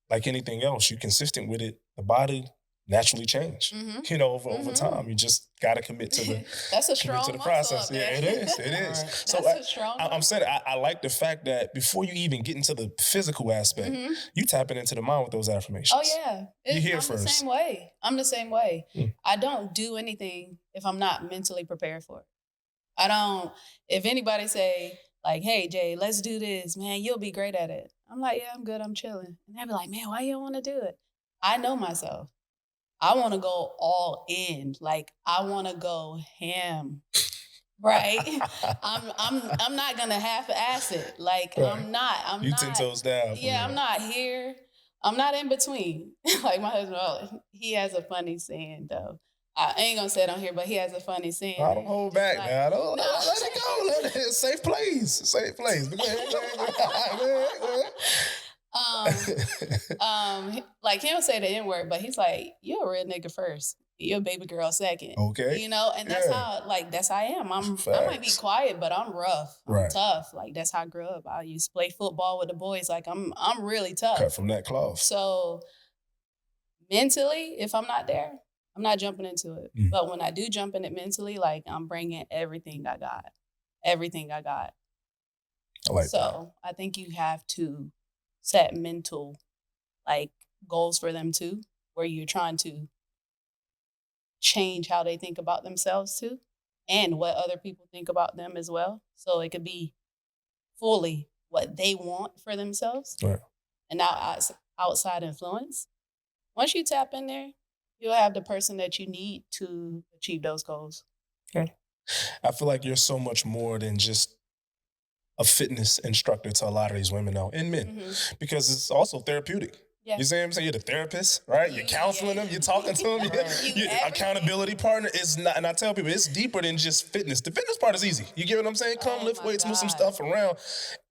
like anything else, you're consistent with it, the body naturally change. Mm-hmm. Over time. You just got to commit to the that's a strong to the process. Yeah, it is. It is. Right. So I'm saying I like the fact that before you even get into the physical aspect, you tapping into the mind with those affirmations. Oh yeah, you hear I'm first. The same way. I'm the same way. I don't do anything if I'm not mentally prepared for it. I don't. If anybody say like, "Hey Jay, let's do this, man. You'll be great at it." I'm like, "Yeah, I'm good. I'm chilling." And they'll be like, "Man, why you don't want to do it?" I know myself. I want to go all in. Like, I want to go ham, right? I'm not gonna half-ass it. Like, right. I'm not. You 10 toes down. Yeah, I'm not here. I'm not in between. Like my husband, he has a funny saying though. I ain't gonna say it on here, but he has a funny saying. I don't hold back, man. I don't let it go. Let it. Safe place. Safe place. Go ahead. Like he don't say the N-word, but he's like, "You're a real nigga first." You're a baby girl second. Okay. You know, and that's Yeah. how, like, that's how I am. I might be Facts. quiet, but I'm rough. I'm Right. tough. Like, that's how I grew up. I used to play football with the boys. Like, I'm really tough. Cut from that cloth. So mentally, if I'm not there, I'm not jumping into it. Mm. But when I do jump in it mentally, like, I'm bringing everything I got. Everything I got. I like that. So I think you have to set mental, like, goals for them too, where you're trying to change how they think about themselves too, and what other people think about them as well. So it could be fully what they want for themselves, Right. and not outside influence. Once you tap in there, you'll have the person that you need to achieve those goals. I feel like you're so much more than just a fitness instructor to a lot of these women now and men, Mhm. because it's also therapeutic. Yeah. You see what I'm saying? You're the therapist, right? You're counseling them, you're talking to them. You Your everything. accountability partner is not, and I tell people it's deeper than just fitness. The fitness part is easy. You get what I'm saying? Come Oh lift my weights, move some God. stuff around.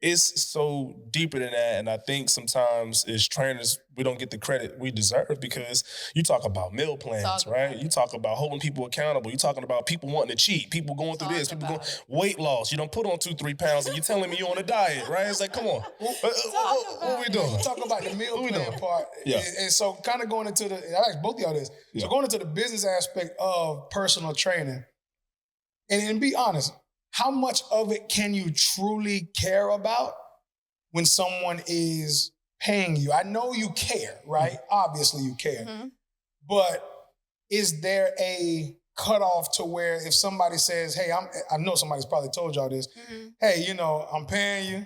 It's so deeper than that. And I think sometimes as trainers, we don't get the credit we deserve, because you talk about meal plans, Talk right? about it. You talk about holding people accountable. You talking about people wanting to cheat, people going through Talk this, people going about it. weight loss. You don't put on 2-3 pounds and you're telling me you're on a diet, right? It's like, come on. What we doing? Talk about the meal What we plan doing? part. Yeah. And so kind of going into the, and I asked both of y'all this. Yeah. So going into the business aspect of personal training, and be honest, how much of it can you truly care about when someone is paying you? I know you care, right? Obviously you care. Mhm. But is there a cutoff to where if somebody says, hey, I know somebody's probably told y'all this, Mhm. hey, I'm paying you,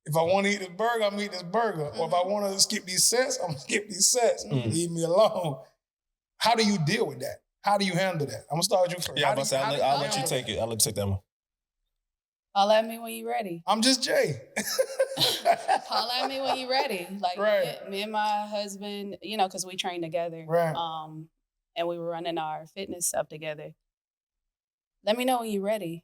if I want to eat this burger, I'm gonna eat this burger. Or if I want to skip these sets, I'm gonna skip these sets. Leave me alone. How do you deal with that? How do you handle that? I'm gonna start with you first. Yeah, How do I'll you- how do let you handle take it. I'll let you take that one. Holla at me when you're ready. I'm just Jay. Holla at me when you're ready. Like Right. me and my husband, because we train together. Right. And we were running our fitness stuff together. Let me know when you're ready.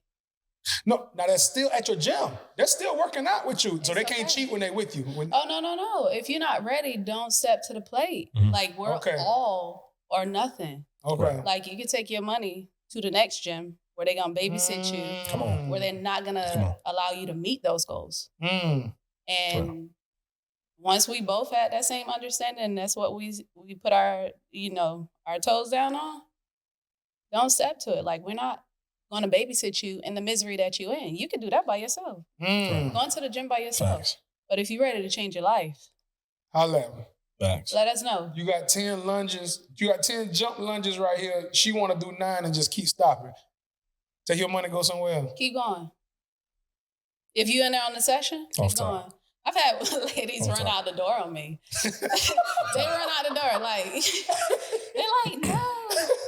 No, now they're still at your gym. They're still working out with you. So It's they can't okay. cheat when they're with you. Oh, no. If you're not ready, don't step to the plate. Mhm. Like, we're Okay. all or nothing. Okay. Like, you can take your money to the next gym where they're going to babysit you, Come on. where they're not going Come on. to allow you to meet those goals. Mm. And once we both had that same understanding, that's what we put our toes down on. Don't step to it. Like, we're not going to babysit you in the misery that you're in. You can do that by yourself. Mm. Going to the gym by yourself. Facts. But if you're ready to change your life, Holla at me. Facts. let us know. You got 10 lunges. You got 10 jump lunges right here. She want to do 9 and just keep stopping. Take your money, go somewhere else. Keep going. If you in there on the session, keep Off top. going. I've had ladies Off run top. out the door on me. They run out the door like they're like, no.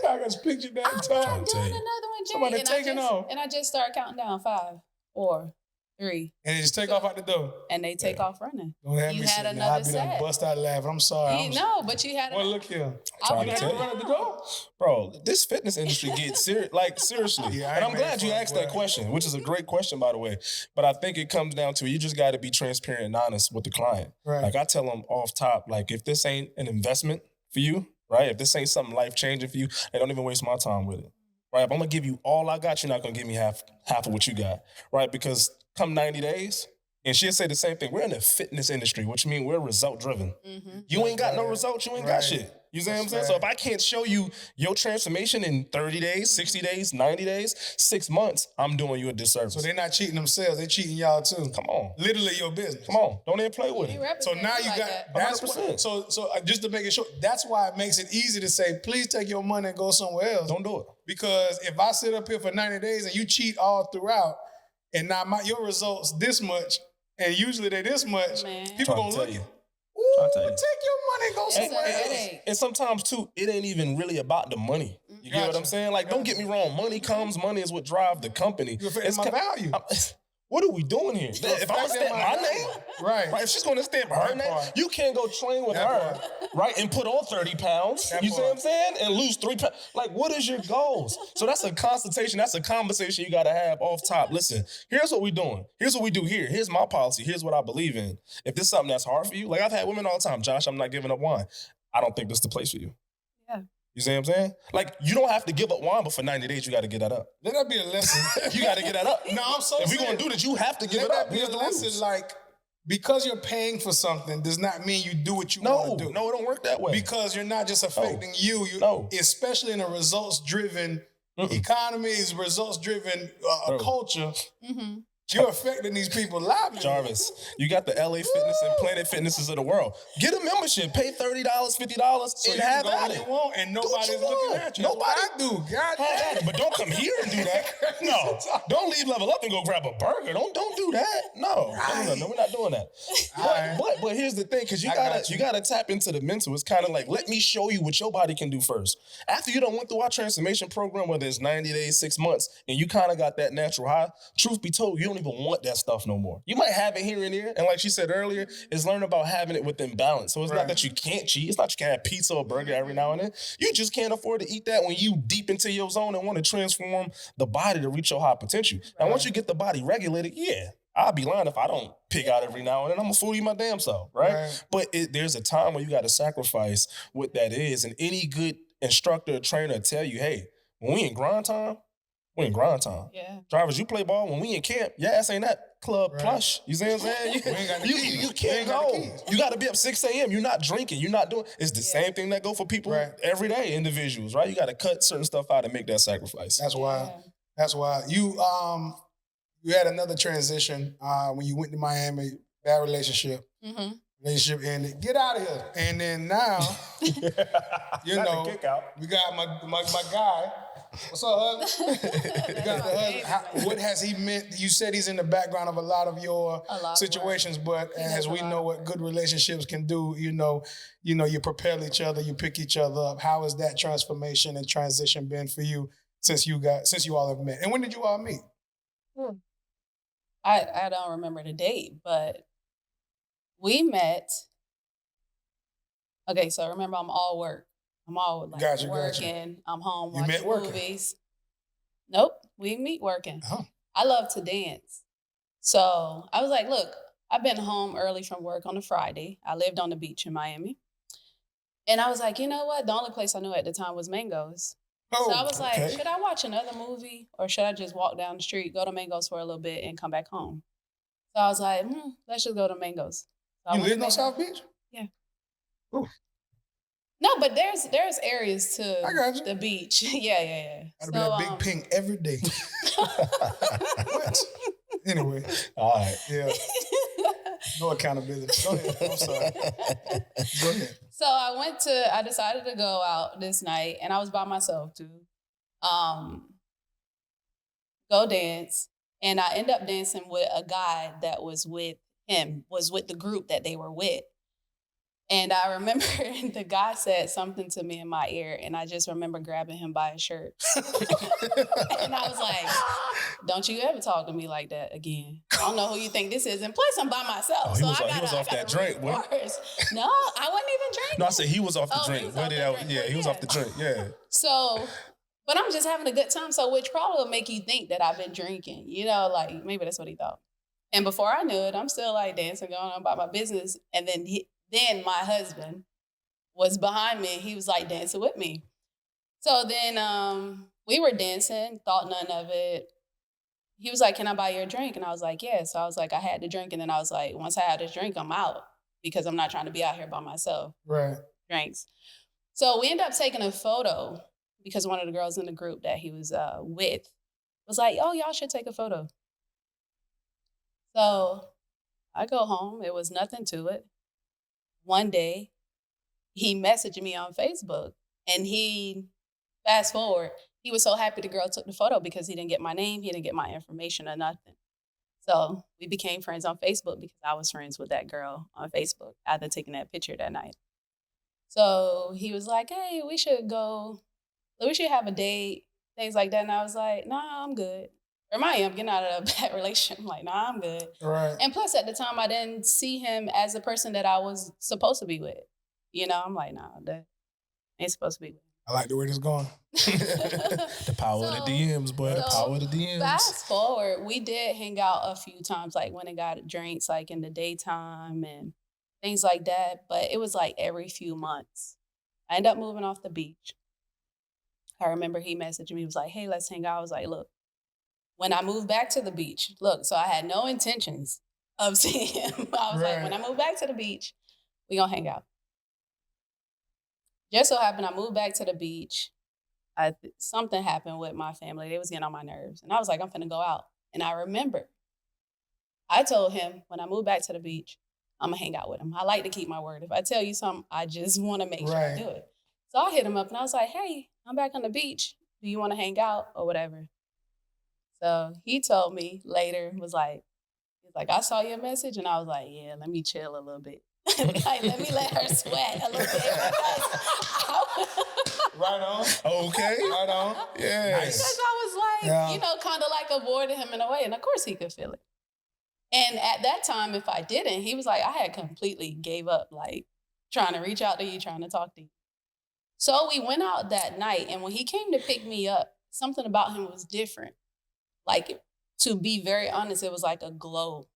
I got picture that I'm time. not tell doing you. another one, Jay. Somebody And taking off. And I just start counting down 5, 4, 3, And they just take off out the door. and they take off running. Don't have You me had sitting there. another I be done set. bust out laughing. I'm sorry. But you had Well, look here. Trying You to had tell to you. run at the door? Bro, this fitness industry gets serious. Like, seriously. Yeah, I And ain't I'm made glad you fun, asked that boy. question, which is a great question, by the way. But I think it comes down to you just got to be transparent and honest with the client. Right. Like, I tell them off top, like, if this ain't an investment for you, right? If this ain't something life-changing for you, hey, don't even waste my time with it. Right? If I'm going to give you all I got, you're not going to give me half of what you got. Right? Because come 90 days, and she'll say the same thing. We're in the fitness industry, which means we're result-driven. Mm-hmm. You ain't got no Right. results, you ain't Right. got shit. You see what I'm That's saying? So if right. I can't show you your transformation in 30 days, 60 days, 90 days, 6 months, I'm doing you a disservice. So they're not cheating themselves. They're cheating y'all too. Come on. Literally your business. Come on. Don't even play with it. So now you got, that's what, 100%. so just to make it short, that's why it makes it easy to say, please take your money and go somewhere else. Don't do it. Because if I sit up here for 90 days and you cheat all throughout, and now your results this much, and usually they this much, Man. people Trying gonna to look tell you. ooh, Trying to tell you. take your money and go It's a somewhere else. headache. And sometimes, too, it ain't even really about the money. You get what Gotcha. I'm saying? Like, don't get me wrong. Money comes. Money is what drives the company. You're affecting my value. What are we doing here? If I'm going to stamp my name, Right. right? If she's going to stamp her That name, part. you can't go train with That her, part. right? And put on 30 pounds. That You see part. what I'm saying? And lose 3 pounds. Like, what is your goals? So that's a consultation. That's a conversation you got to have off top. Listen, here's what we're doing. Here's what we do here. Here's my policy. Here's what I believe in. If this is something that's hard for you, like I've had women all the time, Josh, I'm not giving up wine. I don't think this is the place for you. Yeah. You see what I'm saying? Like, you don't have to give up wine, but for 90 days, you got to get that up. Let that be a lesson. You got to get that up. No, I'm so If we're serious. going to do this, you have to give Let it up. that be Here's a the lesson. rules. Like, because you're paying for something does not mean you do what you want to do. No, it don't work that way. Because you're not just affecting you. Especially in a results-driven economy, results-driven culture. Mm-hmm. You're affecting these people's lives. Jarvis, you got the LA Fitness and Planet Fitnesses of the world. Get a membership, pay $30, $50, So and you have can go at when it. you want, and nobody's looking at you. Nobody That's what I do. God have at it. But don't come here and do that. No, don't leave Level Up and go grab a burger. Don't do that. No, we're not doing that. But here's the thing, because you gotta tap into the mental. It's kind of like, let me show you what your body can do first. After you done went through our transformation program, whether it's 90 days, 6 months, and you kind of got that natural high, truth be told, you don't even want that stuff no more. You might have it here and there, and like she said earlier, it's learn about having it within balance. So it's not that you can't cheat. It's not you can't have pizza or burger every now and then. You just can't afford to eat that when you deep into your zone and want to transform the body to reach your high potential. Now, once you get the body regulated, I'll be lying if I don't pig out every now and then. I'm gonna fool you my damn self, right? But there's a time where you got to sacrifice what that is, and any good instructor or trainer will tell you, hey, when we in grind time, we in grind time. Yeah. Drivers, you play ball. When we in camp, your ass ain't that club plush. You see what I'm saying? You can't go. You got to be up 6 a.m. You're not drinking. You're not doing. It's the same thing that go for people every day, individuals, right? You got to cut certain stuff out and make that sacrifice. That's why. That's why you had another transition when you went to Miami. Bad relationship. Mm-hmm. Relationship ended. Get out of here. And then now, you know, we got my guy. What's up, husband? You got the husband. What has he meant? You said he's in the background of a lot of your situations, but as we know what good relationships can do, you know, you propel each other, you pick each other up. How has that transformation and transition been for you since you all have met? And when did you all meet? I don't remember the date, but we met. Okay, so remember, I'm all work. I'm all like working. I'm home watching movies. Nope, we meet working. Oh. I love to dance. So I was like, look, I've been home early from work on a Friday. I lived on the beach in Miami. And I was like, you know what? The only place I knew at the time was Mango's. Oh, so I was like, should I watch another movie or should I just walk down the street, go to Mango's for a little bit and come back home? So I was like, let's just go to Mango's. So you live on South Beach? Yeah. Ooh. No, but there's areas to the beach. Yeah. I'd be that big pink every day. What? Anyway. All right. Yeah. No accountability. Go ahead. I'm sorry. Go ahead. So I decided to go out this night and I was by myself too. Go dance. And I ended up dancing with a guy that was with the group that they were with. And I remember the guy said something to me in my ear, and I just remember grabbing him by his shirt. And I was like, don't you ever talk to me like that again. I don't know who you think this is. And plus, I'm by myself. He was off that drink. No, I wasn't even drinking. No, I said he was off the drink. He was off the drink. Yeah. So, but I'm just having a good time. So, which probably will make you think that I've been drinking. You know, like maybe that's what he thought. And before I knew it, I'm still like dancing, going on about my business. And then my husband was behind me. He was like dancing with me. So then we were dancing, thought none of it. He was like, can I buy you a drink? And I was like, yeah. So I was like, I had the drink. And then I was like, once I had this drink, I'm out because I'm not trying to be out here by myself. Right. Drinks. So we ended up taking a photo because one of the girls in the group that he was with was like, oh, y'all should take a photo. So I go home. It was nothing to it. One day, he messaged me on Facebook, and fast forward, he was so happy the girl took the photo because he didn't get my name, he didn't get my information or nothing. So we became friends on Facebook because I was friends with that girl on Facebook after taking that picture that night. So he was like, hey, we should have a date, things like that. And I was like, nah, I'm good. Remind you, I'm getting out of a bad relationship. I'm like, nah, I'm good. Right. And plus, at the time, I didn't see him as the person that I was supposed to be with. You know, I'm like, nah, that ain't supposed to be with. I like the way this is going. The power of the DMs, boy. The power of the DMs. Fast forward, we did hang out a few times, like when I got drinks, like in the daytime and things like that. But it was like every few months. I ended up moving off the beach. I remember he messaged me, he was like, hey, let's hang out. I was like, look, when I moved back to the beach, look, so I had no intentions of seeing him. I was like, when I move back to the beach, we gonna hang out. Just so happened I moved back to the beach. Something happened with my family. They was getting on my nerves. And I was like, I'm finna go out. And I remember I told him when I moved back to the beach, I'm gonna hang out with him. I like to keep my word. If I tell you something, I just wanna make sure I do it. So I hit him up and I was like, hey, I'm back on the beach. Do you wanna hang out or whatever? So he told me later, he's like, I saw your message. And I was like, yeah, let me chill a little bit. Like, let me let her sweat a little bit. Right on. Okay. Right on. Yeah. Because I was like, you know, kind of like avoiding him in a way. And of course he could feel it. And at that time, if I didn't, he was like, I had completely gave up, like trying to reach out to you, trying to talk to you. So we went out that night. And when he came to pick me up, something about him was different. Like, to be very honest, it was like a glow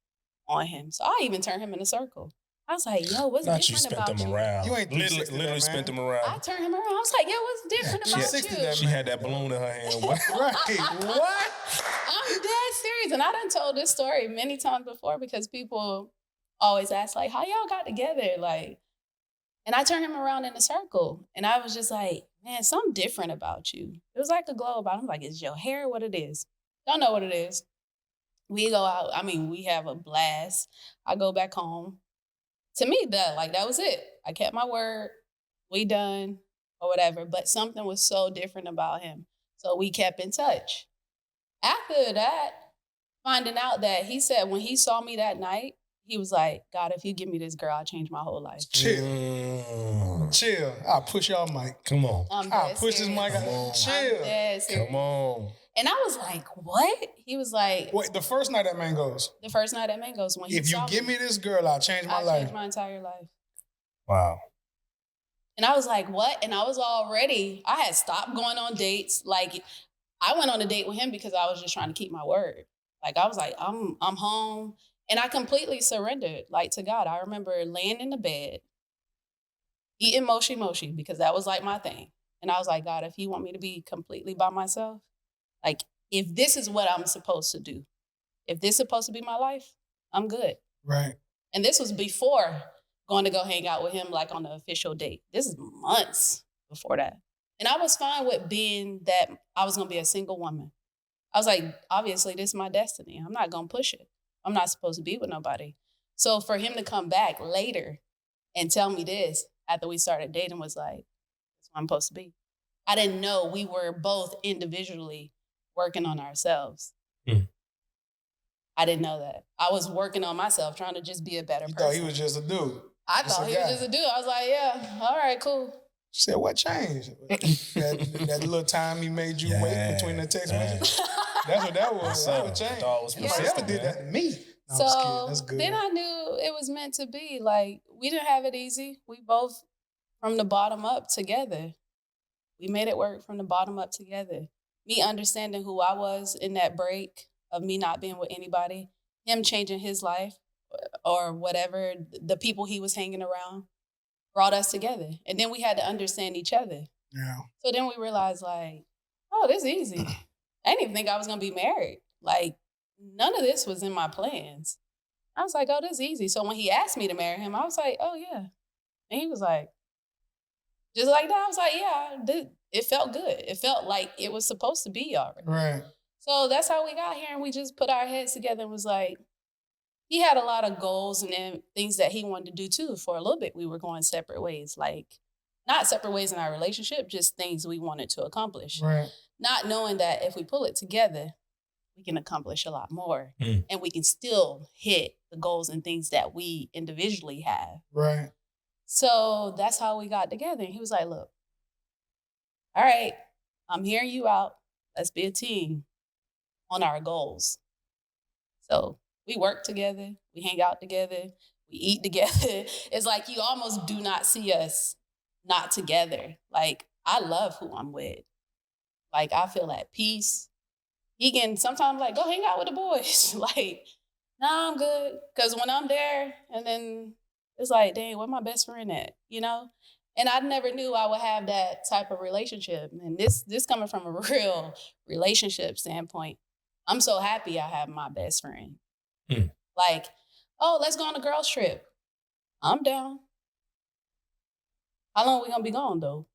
on him. So I even turned him in a circle. I was like, yo, what's Not different you spent about them you? around. You ain't literally spent them around. I turned him around. I was like, yo, what's different about you? She had that balloon in her hand. What? Right. What? I'm dead serious. And I done told this story many times before because people always ask, like, how y'all got together? Like, and I turned him around in a circle. And I was just like, man, something different about you. It was like a glow about him. I'm like, is your hair what it is? Don't know what it is. We go out. I mean, we have a blast. I go back home. To me, that was it. I kept my word. We done or whatever. But something was so different about him. So we kept in touch. After that, finding out that he said when he saw me that night, he was like, God, if you give me this girl, I'll change my whole life. Chill. Chill. I'll push y'all mic. Come on. I'll push this mic out. Chill. Come on. And I was like, what? He was like... Wait, the first night at Mango's? The first night at Mango's. When he if you saw give me this girl, I'll change my life. I'll change my entire life. Wow. And I was like, what? And I was already... I had stopped going on dates. Like, I went on a date with him because I was just trying to keep my word. Like, I was like, I'm home. And I completely surrendered, like, to God. I remember laying in the bed, eating moshi because that was, like, my thing. And I was like, God, if you want me to be completely by myself, like, if this is what I'm supposed to do, if this is supposed to be my life, I'm good. Right. And this was before going to go hang out with him, like, on the official date. This is months before that. And I was fine with being that I was going to be a single woman. I was like, obviously, this is my destiny. I'm not going to push it. I'm not supposed to be with nobody. So for him to come back later and tell me this after we started dating was like, that's what I'm supposed to be. I didn't know we were both individually working on ourselves. I didn't know that. I was working on myself, trying to just be a better person. You thought he was just a dude. I thought he was just a dude. I was like, yeah, all right, cool. She said, what changed? that little time he made you wait between the text messages? That's what that was. That would change. Nobody ever did that to me. No, so that's good. Then I knew it was meant to be. Like, we didn't have it easy. We both, from the bottom up together. We made it work from the bottom up together. Me understanding who I was in that break of me not being with anybody, him changing his life or whatever, the people he was hanging around brought us together. And then we had to understand each other. Yeah. So then we realized, like, oh, this is easy. I didn't even think I was going to be married. Like, none of this was in my plans. I was like, oh, this is easy. So when he asked me to marry him, I was like, oh, yeah. And he was like, just like that. I was like, yeah, it felt good. It felt like it was supposed to be already. Right. So that's how we got here. And we just put our heads together and was like, he had a lot of goals and then things that he wanted to do too. For a little bit, we were going separate ways. Like, not separate ways in our relationship, just things we wanted to accomplish. Right. Not knowing that if we pull it together, we can accomplish a lot more. And we can still hit the goals and things that we individually have. Right. So that's how we got together. And he was like, look, all right, I'm hearing you out. Let's be a team on our goals. So we work together. We hang out together. We eat together. It's like you almost do not see us not together. Like, I love who I'm with. Like, I feel at peace. He can sometimes like, go hang out with the boys. Like, nah, I'm good. Because when I'm there and then it's like, dang, where my best friend at? You know? And I never knew I would have that type of relationship. And this coming from a real relationship standpoint, I'm so happy I have my best friend. Like, oh, let's go on a girls trip. I'm down. How long are we gonna be gone though?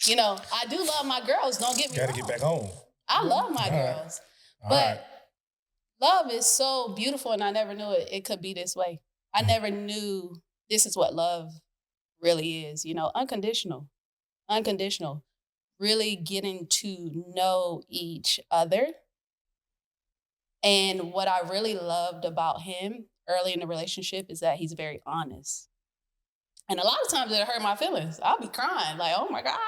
You know, I do love my girls. Don't get me wrong. Gotta get back home. I love my girls, but love is so beautiful, and I never knew it could be this way. I never knew this is what love really is. You know, unconditional, really getting to know each other. And what I really loved about him early in the relationship is that he's very honest. And a lot of times it hurt my feelings. I'll be crying like, oh my God.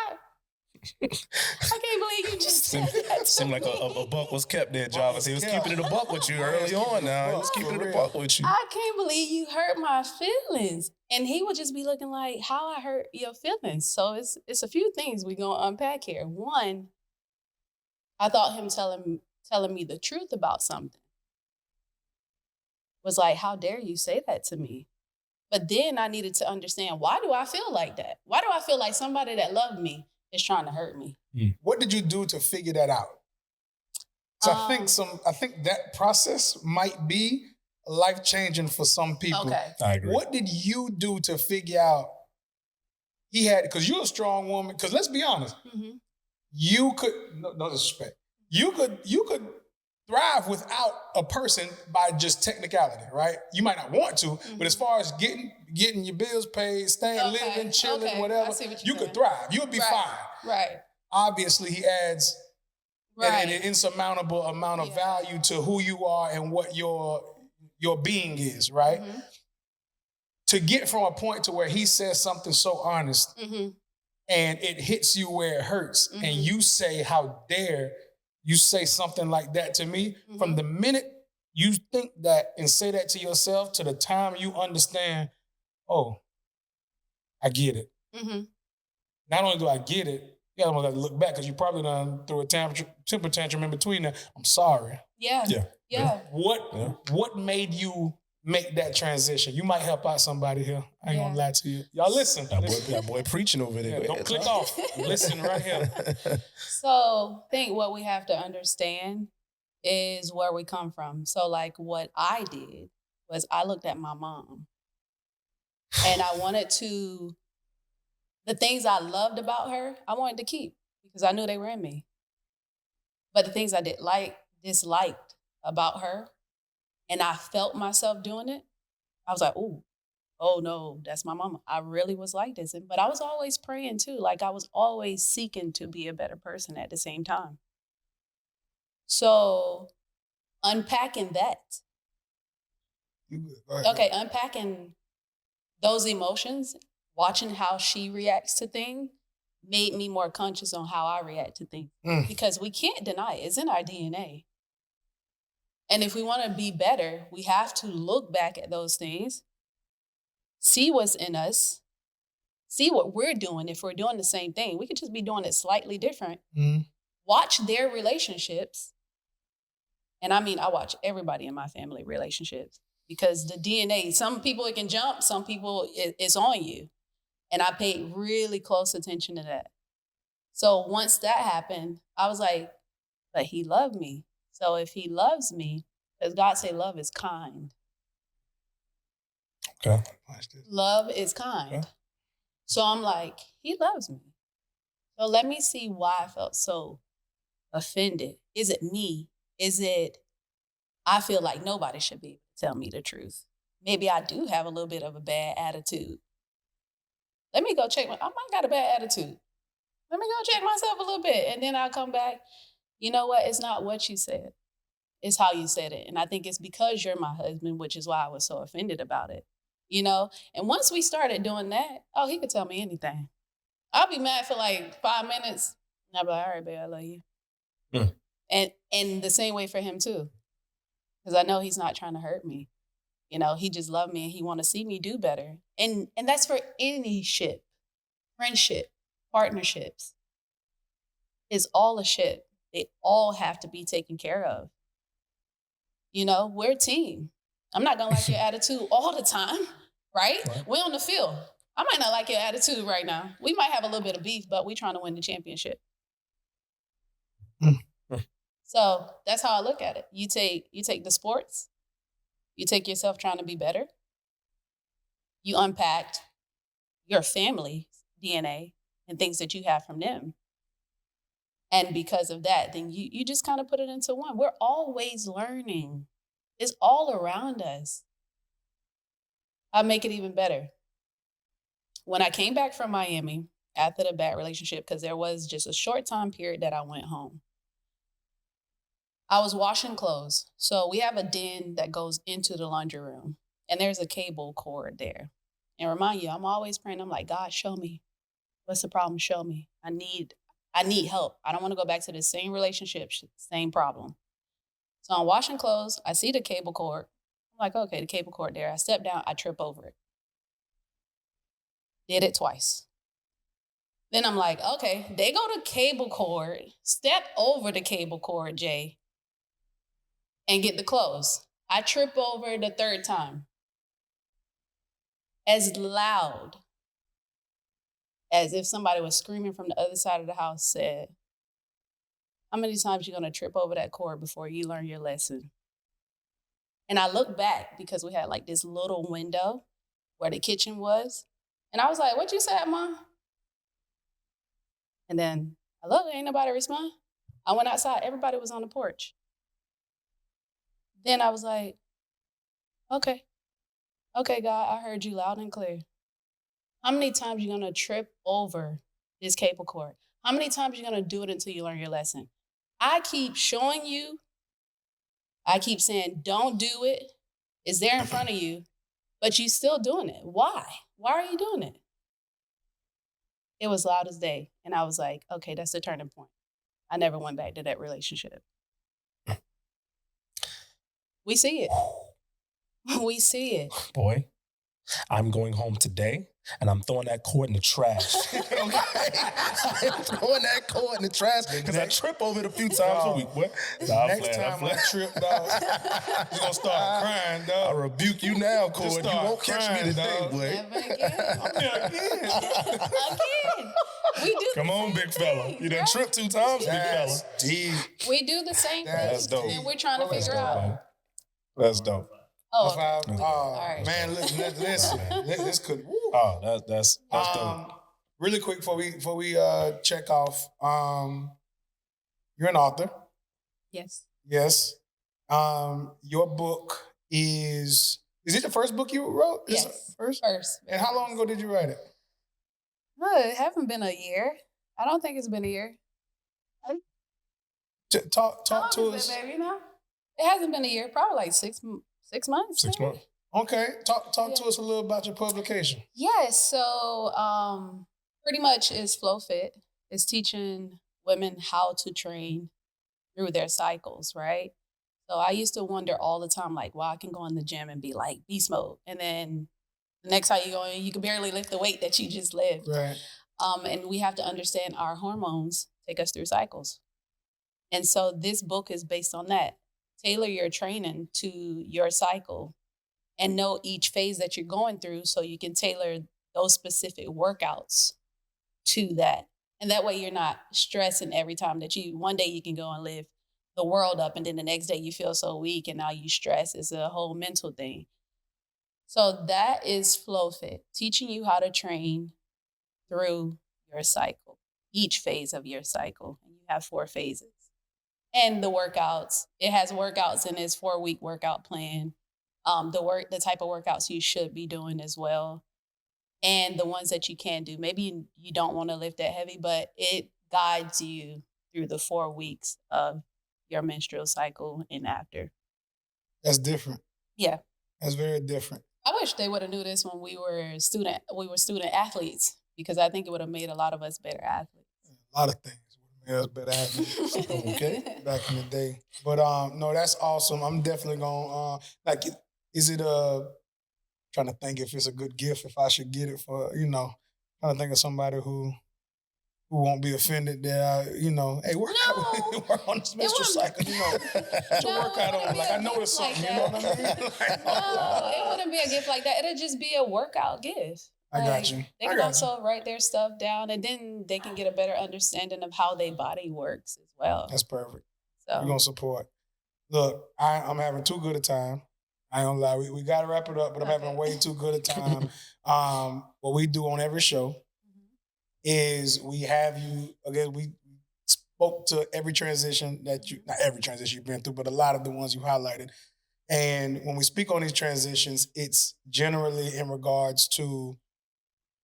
I can't believe you just said that. Seemed like a buck was kept there, Jarvis. He was keeping it a buck with you early on now. He was keeping it a buck with you. I can't believe you hurt my feelings. And he would just be looking like, how I hurt your feelings. So it's a few things we're going to unpack here. One, I thought him telling me the truth about something was like, how dare you say that to me? But then I needed to understand, why do I feel like that? Why do I feel like somebody that loved me is trying to hurt me? What did you do to figure that out? So I think that process might be life-changing for some people. Okay. I agree. What did you do to figure out he had, because you're a strong woman, because let's be honest, you could, no disrespect, you could thrive without a person by just technicality, right? You might not want to, but as far as getting your bills paid, staying, living, chilling, whatever, you could thrive. You would be fine. Right. Obviously, he adds an insurmountable amount of value to who you are and what your being is, right? To get from a point to where he says something so honest and it hits you where it hurts and you say, how dare you say something like that to me? From the minute you think that and say that to yourself to the time you understand, oh, I get it. Not only do I get it, you almost have to look back because you probably done threw a temper tantrum in between that. I'm sorry. Yeah. What made you make that transition? You might help out somebody here. I ain't gonna lie to you. Y'all listen. That boy preaching over there. Don't click off. Listen right here. So I think what we have to understand is where we come from. So like what I did was I looked at my mom and I wanted to, the things I loved about her, I wanted to keep because I knew they were in me. But the things I disliked about her, and I felt myself doing it, I was like, oh no, that's my mama. I really was like this. But I was always praying too. Like I was always seeking to be a better person at the same time. So unpacking that. Okay, unpacking those emotions, watching how she reacts to things made me more conscious on how I react to things. Because we can't deny it. It's in our DNA. And if we want to be better, we have to look back at those things, see what's in us, see what we're doing. If we're doing the same thing, we could just be doing it slightly different. Watch their relationships. And I mean, I watch everybody in my family relationships because the DNA, some people it can jump, some people it's on you. And I paid really close attention to that. So once that happened, I was like, but he loved me. So if he loves me, because God say love is kind. Okay. Love is kind. Okay. So I'm like, he loves me. So let me see why I felt so offended. Is it me? Is it, I feel like nobody should be able to tell me the truth. Maybe I do have a little bit of a bad attitude. Let me go check I might got a bad attitude. Let me go check myself a little bit. And then I'll come back. You know what? It's not what you said. It's how you said it. And I think it's because you're my husband, which is why I was so offended about it. You know? And once we started doing that, he could tell me anything. I'll be mad for like 5 minutes. And I'll be like, all right, babe, I love you. And the same way for him too. Because I know he's not trying to hurt me. You know, he just loved me and he want to see me do better. And that's for any ship, friendship, partnerships. It's all a ship. They all have to be taken care of. You know, we're a team. I'm not going to like your attitude all the time, right? We're on the field. I might not like your attitude right now. We might have a little bit of beef, but we trying to win the championship. So that's how I look at it. You take the sports, you take yourself trying to be better, you unpacked your family's DNA and things that you have from them. And because of that, then you just kind of put it into one. We're always learning. It's all around us. I'll make it even better. When I came back from Miami after the bad relationship, because there was just a short time period that I went home, I was washing clothes. So we have a den that goes into the laundry room, and there's a cable cord there. And remind you, I'm always praying. I'm like, God, show me. What's the problem? Show me. I need help. I don't want to go back to the same relationship, same problem. So I'm washing clothes. I see the cable cord. I'm like, okay, the cable cord there. I step down. I trip over it. Did it twice. Then I'm like, okay, they go to cable cord, step over the cable cord, Jay, and get the clothes. I trip over the third time. As loud as if somebody was screaming from the other side of the house said, how many times you gonna trip over that cord before you learn your lesson? And I look back because we had like this little window where the kitchen was. And I was like, what you said, Mom? And then I looked, ain't nobody respond. I went outside, everybody was on the porch. Then I was like, okay, God, I heard you loud and clear. How many times you gonna trip over this cable cord? How many times you gonna do it until you learn your lesson? I keep showing you, I keep saying, don't do it. It's there in front of you, but you still doing it. Why? Why are you doing it? It was loud as day. And I was like, okay, that's the turning point. I never went back to that relationship. We see it. We see it. Boy, I'm going home today and I'm throwing that cord in the trash. Okay? I'm throwing that cord in the trash because I trip over it a few times a week. What? Next time I trip, dog, you're going to start crying, dog. I rebuke you now, cord. You won't catch me today, boy. Never again. Again. We do Come on, big fella. You done tripped 2 times, big fella. Deep. We do the same thing. That's dope. And we're trying to figure out. That's dope. Oh, okay. Right. Man, listen. This could. Woo. Oh, that's dope. Really quick before we check off. You're an author. Yes. Yes. Your book is it the first book you wrote? Yes. First. And Very how long ago did you write it? It haven't been a year. I don't think it's been a year. Talk to us. Baby, it hasn't been a year. Probably like 6 months. 6 months. Okay. Talk to us a little about your publication. Yes. So pretty much is Flow Fit. It's teaching women how to train through their cycles, right? So I used to wonder all the time, like, well, I can go in the gym and be like beast mode. And then the next time you go in, you can barely lift the weight that you just lifted. Right. And we have to understand our hormones take us through cycles. And so this book is based on that. Tailor your training to your cycle and know each phase that you're going through so you can tailor those specific workouts to that. And that way you're not stressing every time that one day you can go and lift the world up and then the next day you feel so weak and now you stress. It's a whole mental thing. So that is Flow Fit, teaching you how to train through your cycle, each phase of your cycle. And you have 4 phases. And the workouts, it has workouts in its 4-week workout plan. The type of workouts you should be doing as well. And the ones that you can do. Maybe you don't want to lift that heavy, but it guides you through the 4 weeks of your menstrual cycle and after. That's different. Yeah. That's very different. I wish they would have knew this when we were student athletes, because I think it would have made a lot of us better athletes. A lot of things would have made us better athletes. Okay. Back in the day. But no, that's awesome. I'm definitely going is it trying to think if it's a good gift, if I should get it for, trying to think of somebody who won't be offended that hey, work on this menstrual cycle, to work out on. Like I know it's something, you know what I mean? No, it wouldn't be a gift like that. It'd just be a workout gift. I got you. They can also write their stuff down, and then they can get a better understanding of how their body works as well. That's perfect. So We're going to support. Look, I'm having too good a time. I ain't gonna lie. We got to wrap it up, but I'm having way too good a time. What we do on every show is we have you, again, we spoke to every transition not every transition you've been through, but a lot of the ones you highlighted. And when we speak on these transitions, it's generally in regards to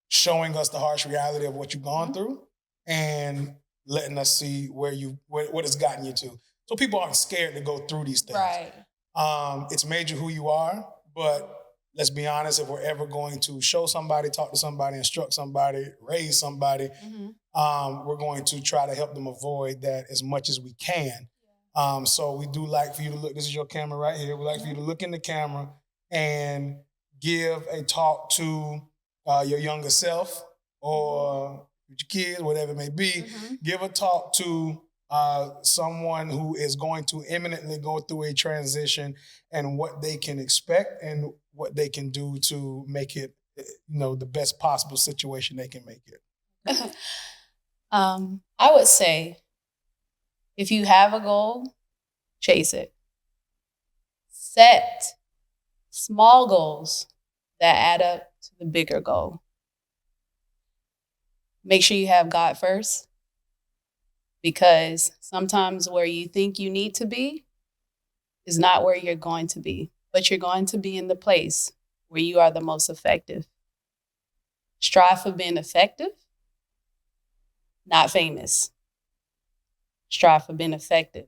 showing us the harsh reality of what you've gone through and letting us see what it's gotten you to. So people aren't scared to go through these things. right. It's made you who you are, but let's be honest, if we're ever going to show somebody, talk to somebody, instruct somebody, raise somebody, we're going to try to help them avoid that as much as we can. So we do like for you to look, this is your camera right here. We like for you to look in the camera and give a talk to your younger self or your kids, whatever it may be. Give a talk to someone who is going to imminently go through a transition and what they can expect and what they can do to make it, the best possible situation they can make it. I would say if you have a goal, chase it. Set small goals that add up to the bigger goal. Make sure you have God first, because sometimes where you think you need to be is not where you're going to be, but you're going to be in the place where you are the most effective. Strive for being effective, not famous. Strive for being effective.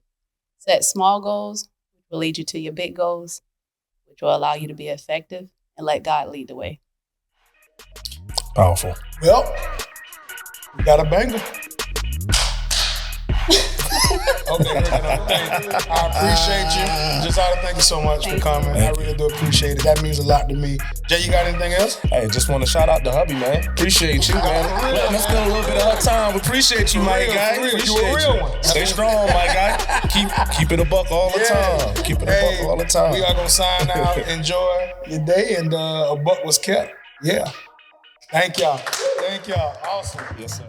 Set small goals, which will lead you to your big goals, which will allow you to be effective, and let God lead the way. Powerful. Well, we got a banger. Okay, I appreciate you. Just thank you so much for coming. I really do appreciate it. That means a lot to me. Jay, you got anything else? Hey, just want to shout out to hubby, man. Appreciate you, man. Letting us spend a little bit of her time. We appreciate you, my guy. You a real one. Stay strong, my guy. Keep it a buck all the time. Keep it a buck all the time. We are gonna sign out. Enjoy your day, and a buck was kept. Yeah. Thank y'all. Awesome. Yes, sir.